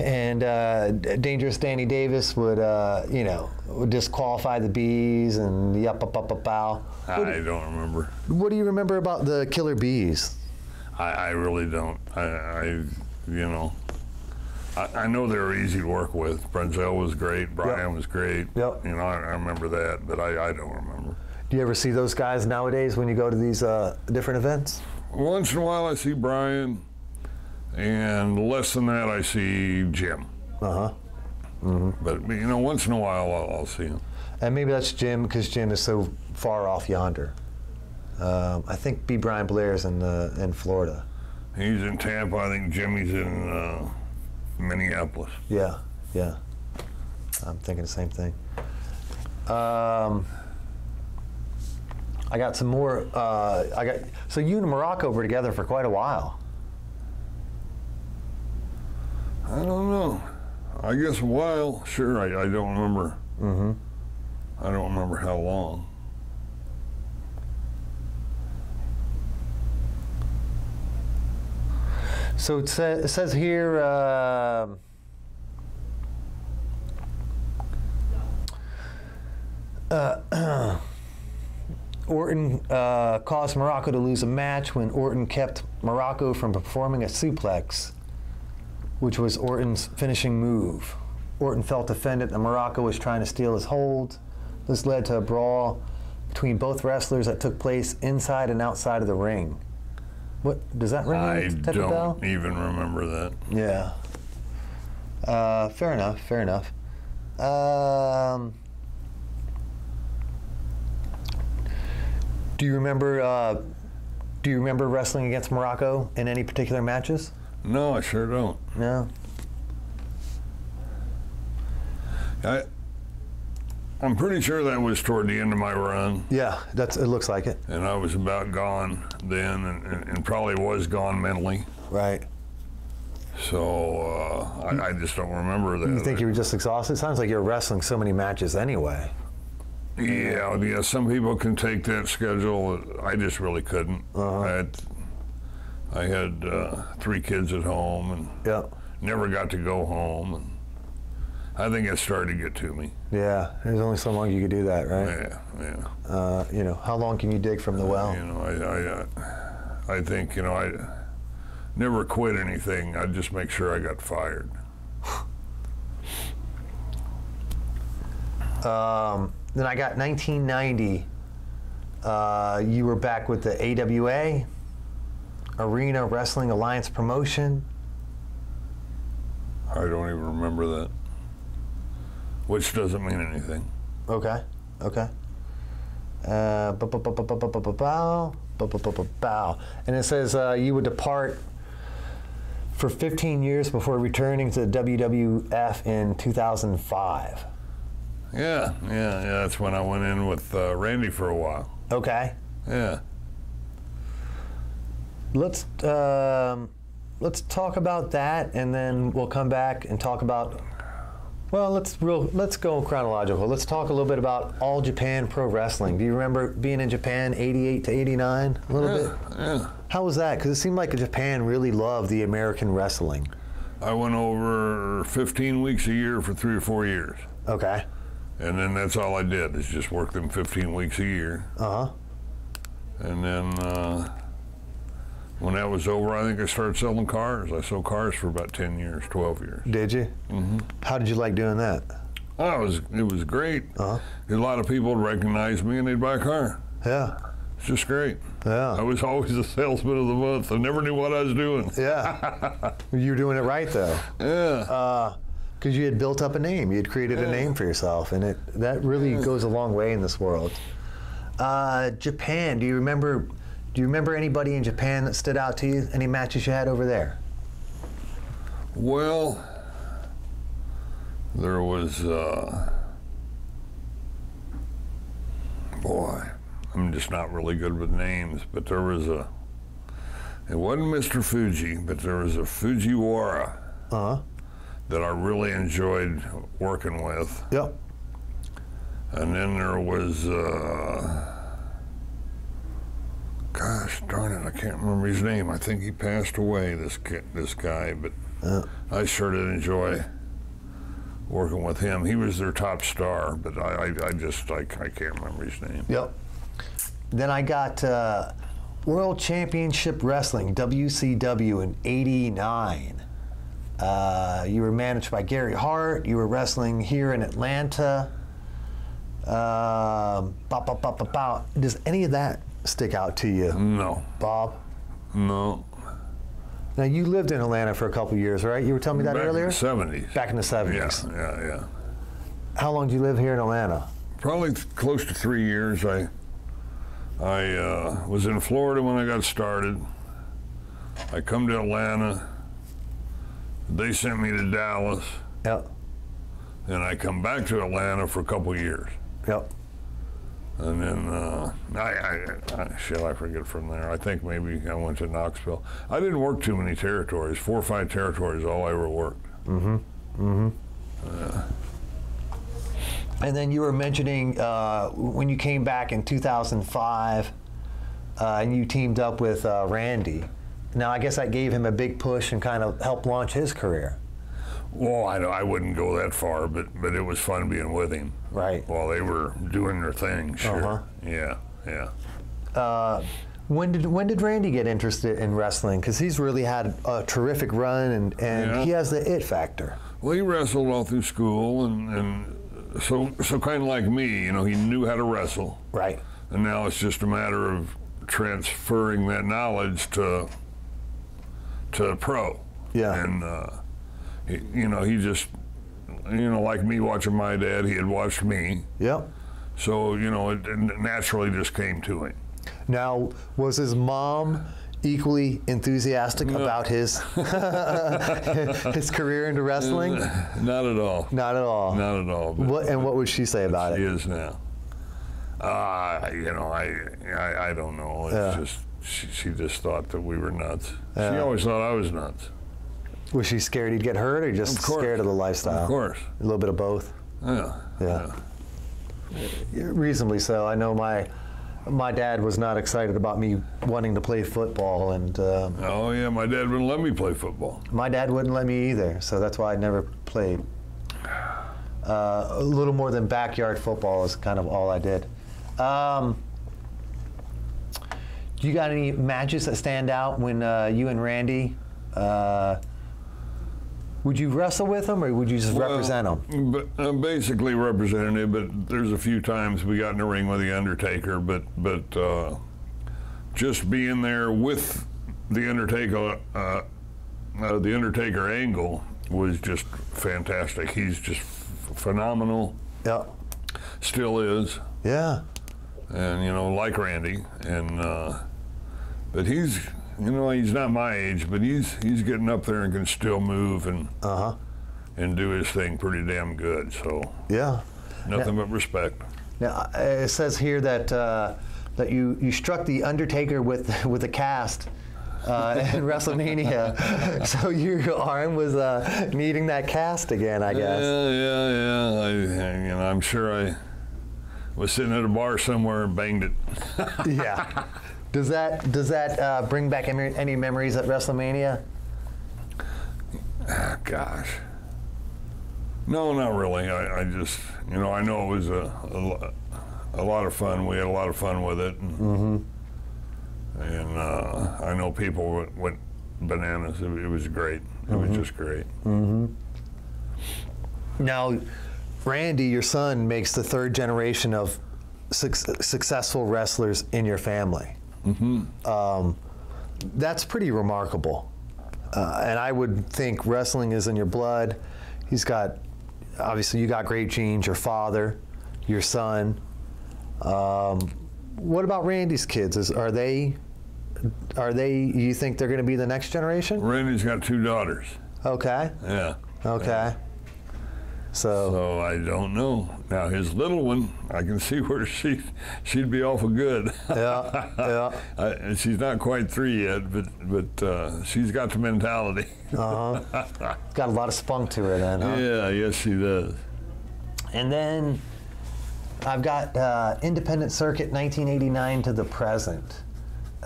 And Dangerous Danny Davis would, would disqualify the Bees and the up. I don't remember. What do you remember about the Killer Bees? I really don't. I know they were easy to work with. Brenzel was great. Brian was great. Yep. I remember that, but I don't remember. Do you ever see those guys nowadays when you go to these different events? Once in a while I see Brian, and less than that I see Jim. But once in a while I'll see him. And maybe that's Jim because Jim is so far off yonder. I think B. Brian Blair's in Florida. He's in Tampa. I think Jimmy's in Minneapolis. Yeah. I'm thinking the same thing. I got some more. So you and Morocco were together for quite a while. I don't know. I guess a while. Sure. I don't remember. I don't remember how long. So it says here, Orton caused Morocco to lose a match when Orton kept Morocco from performing a suplex, which was Orton's finishing move. Orton felt offended that Morocco was trying to steal his hold. This led to a brawl between both wrestlers that took place inside and outside of the ring. What does that ring? I don't even remember that. Yeah. Fair enough. Do you remember wrestling against Morocco in any particular matches? No, I sure don't. No. I'm pretty sure that was toward the end of my run. Yeah, it looks like it. And I was about gone then, and probably was gone mentally. Right. So I just don't remember that. You think you were just exhausted? It sounds like you were wrestling so many matches anyway. Yeah. Some people can take that schedule. I just really couldn't. I had 3 kids at home, and never got to go home, and I think it started to get to me. Yeah, there's only so long you could do that, right? Yeah. How long can you dig from the well? I think, I never quit anything. I'd just make sure I got fired. Then I got 1990. You were back with the AWA, Arena Wrestling Alliance Promotion. I don't even remember that. Which doesn't mean anything. Okay. And it says you would depart for 15 years before returning to the WWF in 2005. Yeah, that's when I went in with Randy for a while. Okay. Yeah. Let's talk about that, and then we'll come back and talk about. Well, let's go chronological. Let's talk a little bit about All Japan Pro Wrestling. Do you remember being in Japan '88 to '89 a little bit? Yeah. How was that? Because it seemed like Japan really loved the American wrestling. I went over 15 weeks a year for 3 or 4 years. Okay. And then that's all I did, is just work them 15 weeks a year. And then when that was over, I think I started selling cars. I sold cars for about 10 years, 12 years. Did you? How did you like doing that? Oh, it was great. A lot of people would recognize me and they'd buy a car. Yeah. It's just great. Yeah. I was always the salesman of the month. I never knew what I was doing. Yeah. You were doing it right, though. Yeah. Because you had built up a name. You had created a name for yourself, and that really goes a long way in this world. Japan, do you remember anybody in Japan that stood out to you? Any matches you had over there? Well, There was, boy, I'm just not really good with names, but there was it wasn't Mr. Fuji, but there was a Fujiwara that I really enjoyed working with. Yep. And then there was, gosh darn it, I can't remember his name. I think he passed away, this guy, but I sure did enjoy working with him. He was their top star, but I can't remember his name. Yep. Then I got World Championship Wrestling, WCW, in '89. You were managed by Gary Hart. You were wrestling here in Atlanta. Does any of that stick out to you? No. Bob? No. Now, you lived in Atlanta for a couple years, right? You were telling me that earlier? Back in the 70s. Back in the 70s. Yeah. How long did you live here in Atlanta? Probably close to 3 years. I was in Florida when I got started. I come to Atlanta. They sent me to Dallas. Yep. And I come back to Atlanta for a couple years. Yep. And then, I forget from there. I think maybe I went to Knoxville. I didn't work too many territories. 4 or 5 territories, all I ever worked. Mm-hmm. Mm-hmm. And then you were mentioning when you came back in 2005 and you teamed up with Randy. Now, I guess that gave him a big push and kind of helped launch his career. Well, I wouldn't go that far, but it was fun being with him. Right. While they were doing their thing, sure. Yeah. When did Randy get interested in wrestling? Because he's really had a terrific run, and he has the it factor. Well, he wrestled all through school, and so kind of like me, he knew how to wrestle. Right. And now it's just a matter of transferring that knowledge to pro. Yeah. And he just, like me watching my dad, he had watched me. Yep. So, it naturally just came to him. Now, was his mom equally enthusiastic about his his career into wrestling? Not at all. Not at all. Not at all. What would she say about it? She is now. I don't know. It's just she just thought that we were nuts. She always thought I was nuts. Was she scared he'd get hurt, or just scared of the lifestyle? Of course. A little bit of both. Yeah. Reasonably so. I know my dad was not excited about me wanting to play football, and oh yeah, my dad wouldn't let me play football. My dad wouldn't let me either, so that's why I never played. A little more than backyard football is kind of all I did. Do you got any matches that stand out when you and Randy? Would you wrestle with him, or would you just represent him? But basically representing it. But there's a few times we got in the ring with the Undertaker. But just being there with the Undertaker angle was just fantastic. He's just phenomenal. Yeah. Still is. Yeah. And like Randy, and but he's. He's not my age, but he's getting up there and can still move and do his thing pretty damn good. So nothing but respect. Now it says here that that you struck the Undertaker with a cast in WrestleMania, so your arm was needing that cast again, I guess. Yeah. I'm sure I was sitting at a bar somewhere and banged it. Yeah. Does that bring back any memories at WrestleMania? Gosh. No, not really. I just, I know it was a lot of fun. We had a lot of fun with it. And, I know people went bananas. It was great. It was just great. Now, Randy, your son, makes the 3rd generation of successful wrestlers in your family. That's pretty remarkable. And I would think wrestling is in your blood. Obviously you got great genes, your father, your son. What about Randy's kids? Are they, you think they're going to be the next generation? Randy's got 2 daughters. Okay. Yeah. Okay. So I don't know. Now his little one, I can see where she'd be awful good. Yeah. And she's not quite 3 yet, but she's got the mentality. Got a lot of spunk to her then, huh? Yeah, yes she does. And then I've got Independent Circuit 1989 to the present.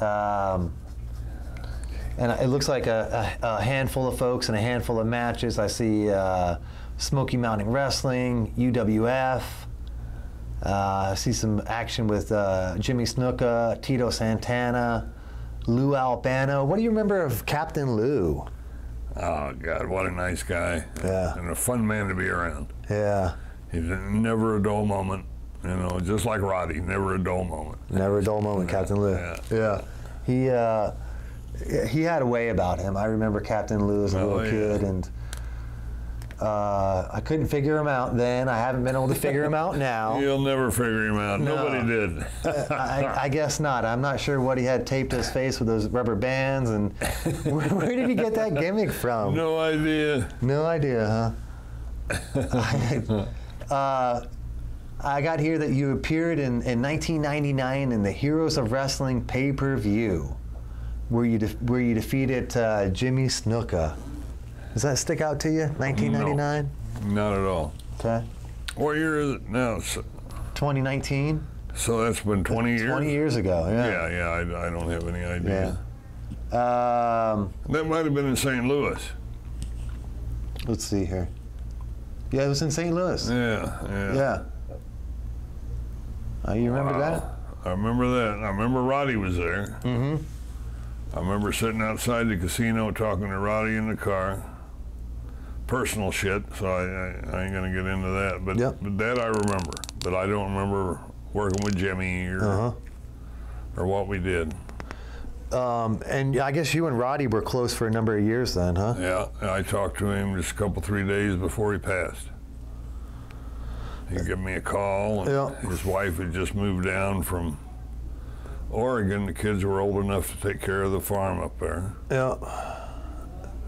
And it looks like a handful of folks and a handful of matches. I see Smoky Mountain Wrestling, UWF. I see some action with Jimmy Snuka, Tito Santana, Lou Albano. What do you remember of Captain Lou? Oh, God, what a nice guy. Yeah. And a fun man to be around. Yeah. He's never a dull moment. You know, just like Roddy, never a dull moment. Never a dull moment, Captain Lou. Yeah. He had a way about him. I remember Captain Lou as a little kid, and I couldn't figure him out then. I haven't been able to figure him out now. You'll never figure him out. No. Nobody did. I guess not. I'm not sure what he had taped to his face with those rubber bands, and where did he get that gimmick from? No idea. No idea, huh? I got here that you appeared in 1999 in the Heroes of Wrestling pay-per-view, where you defeated Jimmy Snuka. Does that stick out to you? 1999? No, not at all. Okay. What year is it now? 2019. So that's been 20 years? 20 years ago, yeah. Yeah, I don't have any idea. Yeah. That might have been in St. Louis. Let's see here. Yeah, it was in St. Louis. Yeah. You remember that? I remember that. I remember Roddy was there. Mm-hmm. I remember sitting outside the casino talking to Roddy in the car. Personal shit, so I ain't gonna get into that. But that I remember. But I don't remember working with Jimmy or what we did. And I guess you and Roddy were close for a number of years then, huh? Yeah, I talked to him just a couple, 3 days before he passed. He gave me a call, and his wife had just moved down from Oregon. The kids were old enough to take care of the farm up there. Yeah.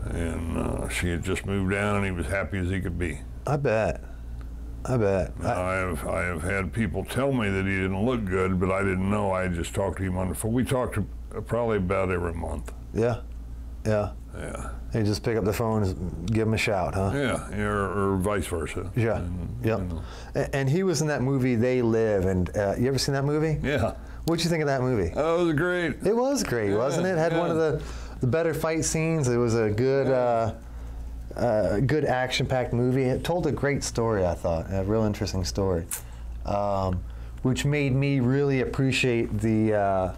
And she had just moved down, and he was happy as he could be. I bet. Now, I have had people tell me that he didn't look good, but I didn't know. I just talked to him on the phone. We talked probably about every month. Yeah. You just pick up the phone and give him a shout, huh? Yeah, or vice versa. Yeah. And, You know. And he was in that movie They Live, and you ever seen that movie? Yeah. What'd you think of that movie? Oh, it was great. It was great, wasn't it? It had one of the better fight scenes. It was a good good action-packed movie. It told a great story, I thought, a real interesting story, which made me really appreciate the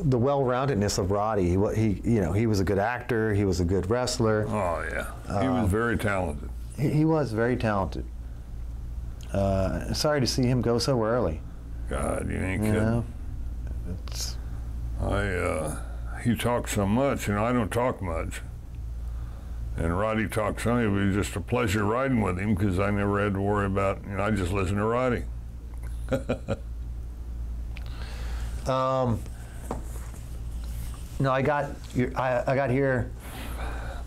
well-roundedness of Roddy. He was a good actor. He was a good wrestler. Oh yeah, he was very talented. He was very talented. Sorry to see him go so early. God, you ain't kidding. He talked so much, I don't talk much. And Roddy talked some. It was just a pleasure riding with him because I never had to worry about. I just listened to Roddy. No, I got here.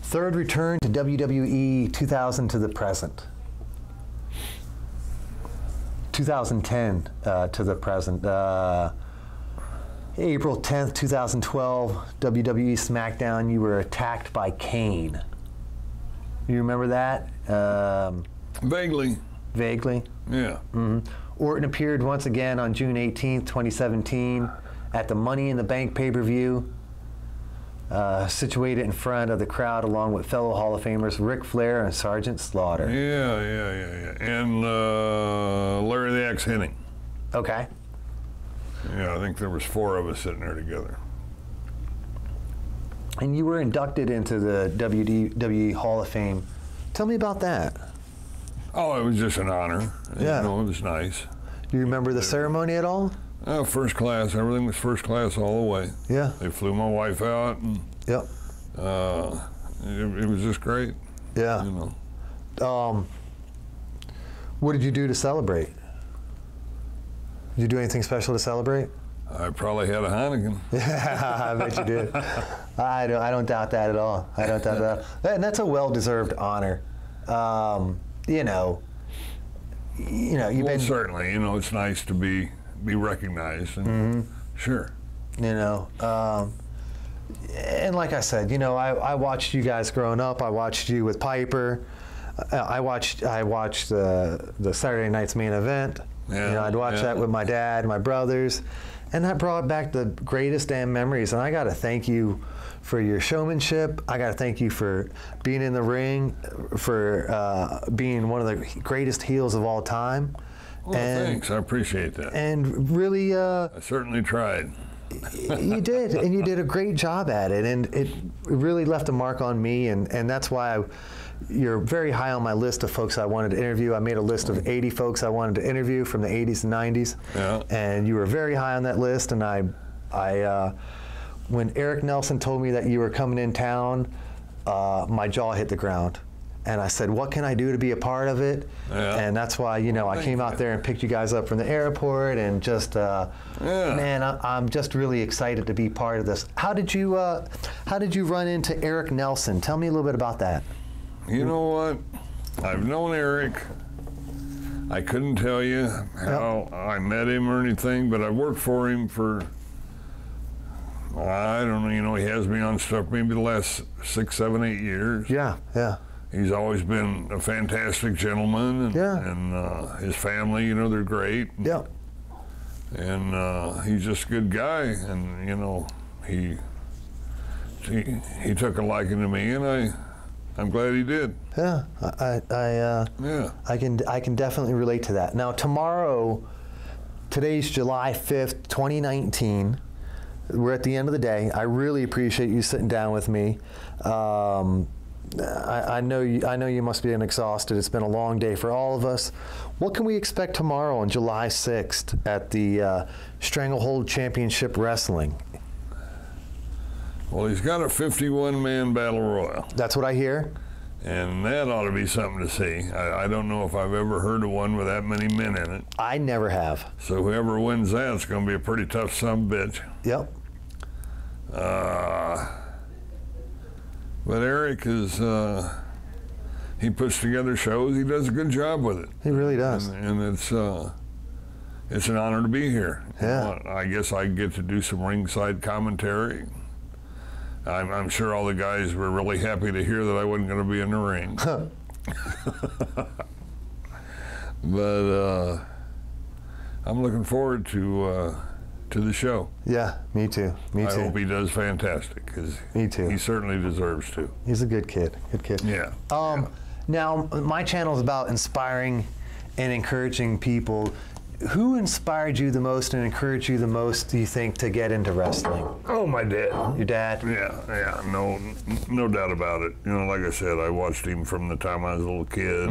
Third return to WWE 2000 to the present. 2010 to the present. April 10th, 2012, WWE SmackDown. You were attacked by Kane. You remember that? Vaguely. Vaguely. Yeah. Mm-hmm. Orton appeared once again on June 18th, 2017, at the Money in the Bank pay-per-view. Situated in front of the crowd along with fellow Hall of Famers Ric Flair and Sergeant Slaughter. Yeah. And Larry the Axe Hennig. Okay. Yeah, I think there was 4 of us sitting there together. And you were inducted into the WWE Hall of Fame. Tell me about that. Oh, it was just an honor. Yeah. It was nice. Do you remember the ceremony at all? First class. Everything was first class all the way. Yeah. They flew my wife out, and yep. It was just great. Yeah. What did you do to celebrate? Did you do anything special to celebrate? I probably had a Heineken. Yeah, I bet you did. I don't doubt that at all. I don't doubt that. And that's a well-deserved honor. You know, you've been certainly. You know, it's nice to be recognized, and sure. You know, and like I said, you know, I watched you guys growing up. I watched you with Piper. I watched the Saturday night's main event. Yeah, you know, I'd watch that with my dad, my brothers, and that brought back the greatest damn memories. And I got to thank you for your showmanship. I got to thank you for being in the ring, for being one of the greatest heels of all time. Well, thanks. I appreciate that. And really, I certainly tried. You did, and you did a great job at it, and it really left a mark on me, and that's why you're very high on my list of folks I wanted to interview. I made a list of 80 folks I wanted to interview from the 80s and 90s, and you were very high on that list. And I when Eric Nelson told me that you were coming in town, my jaw hit the ground. And I said, what can I do to be a part of it? Yeah. And that's why, you know, I came out there and picked you guys up from the airport, and just, man, I'm just really excited to be part of this. How did you run into Eric Nelson? Tell me a little bit about that. You know what? I've known Eric. I couldn't tell you how I met him or anything, but I worked for him for, I don't know, you know, he has me on stuff maybe the last 6, 7, 8 years. Yeah, yeah. He's always been a fantastic gentleman, and his family, you know, they're great. Yeah. And he's just a good guy, and you know, he took a liking to me, and I'm glad he did. Yeah, I can definitely relate to that. Now today's July 5th, 2019. We're at the end of the day. I really appreciate you sitting down with me. I know you must be exhausted. It's been a long day for all of us. What can we expect tomorrow on July 6th at the Stranglehold Championship Wrestling? Well, he's got a 51-man battle royal. That's what I hear. And that ought to be something to see. I don't know if I've ever heard of one with that many men in it. I never have. So whoever wins that's going to be a pretty tough sumbitch. Yep. But Eric is, he puts together shows. He does a good job with it. He really does. And it's an honor to be here. Yeah. You know, I guess I get to do some ringside commentary. I'm sure all the guys were really happy to hear that I wasn't going to be in the ring. But I'm looking forward to the show. Yeah, me too. Me too. I hope he does fantastic, because me too. He certainly deserves to. He's a good kid. Good kid. Yeah. Now, my channel is about inspiring and encouraging people. Who inspired you the most and encouraged you the most, do you think, to get into wrestling? Oh, my dad. Your dad? Yeah, no doubt about it. You know, like I said, I watched him from the time I was a little kid.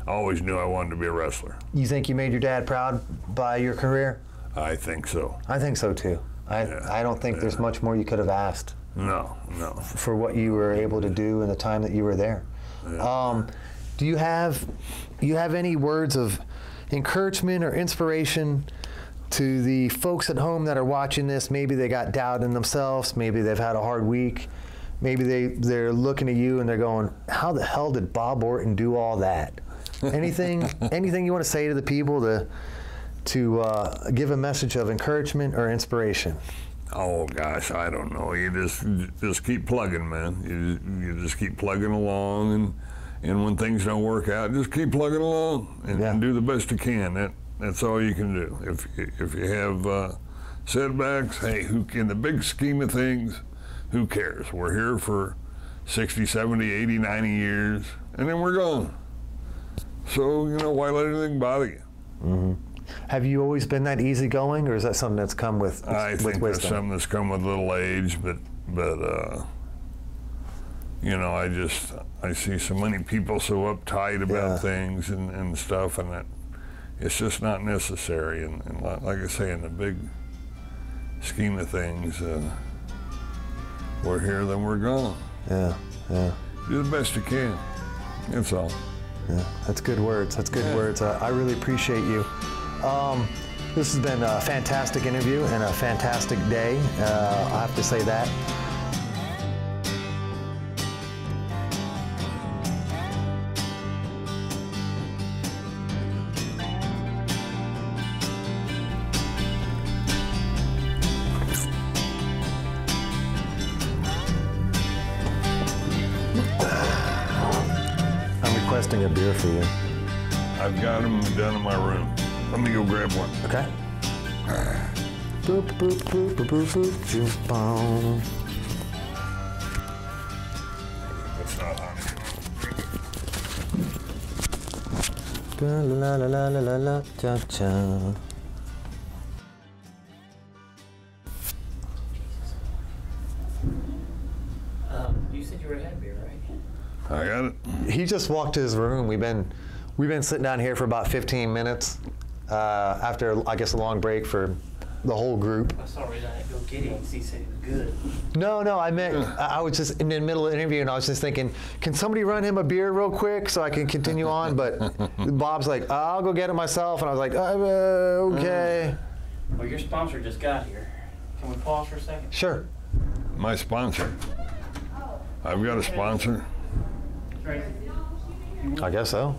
I always knew I wanted to be a wrestler. You think you made your dad proud by your career? I think so. I think so too. I don't think there's much more you could have asked. No. For what you were able to do in the time that you were there. Yeah. Do you have any words of encouragement or inspiration to the folks at home that are watching this? Maybe they got doubt in themselves. Maybe they've had a hard week. Maybe they're looking at you and they're going, how the hell did Bob Orton do all that? Anything you want to say to the people to give a message of encouragement or inspiration? Oh gosh, I don't know. You just keep plugging, man. You just keep plugging along, and when things don't work out, just keep plugging along and do the best you can. That's all you can do. If you have setbacks, hey, in the big scheme of things, who cares? We're here for 60, 70, 80, 90 years, and then we're gone. So, you know, why let anything bother you? Mm-hmm. Have you always been that easygoing, or is that something that's come with wisdom? I think that's something that's come with a little age, but you know, I see so many people so uptight about things and stuff, and that it's just not necessary. And like I say, in the big scheme of things, we're here, then we're gone. Yeah. Do the best you can. That's all. Yeah, that's good words. That's good words. I really appreciate you. This has been a fantastic interview and a fantastic day. I have to say that. requesting a beer for you. I've got them down in my room. Let me go grab one. Okay. Boop, boop, boop, boop, boop, boop, boop, boom. That's not honey. La la la la la la cha cha. You said you were had beer, right? I got it. He just walked to his room. We've been sitting down here for about 15 minutes after, I guess, a long break for the whole group. I saw reason I had to go get him because he said he was good. No, I meant I was just in the middle of the interview and I was just thinking, can somebody run him a beer real quick so I can continue on? But Bob's like, I'll go get it myself, and I was like, okay. Well, your sponsor just got here. Can we pause for a second? Sure. My sponsor. I've got a sponsor. Right. I guess so.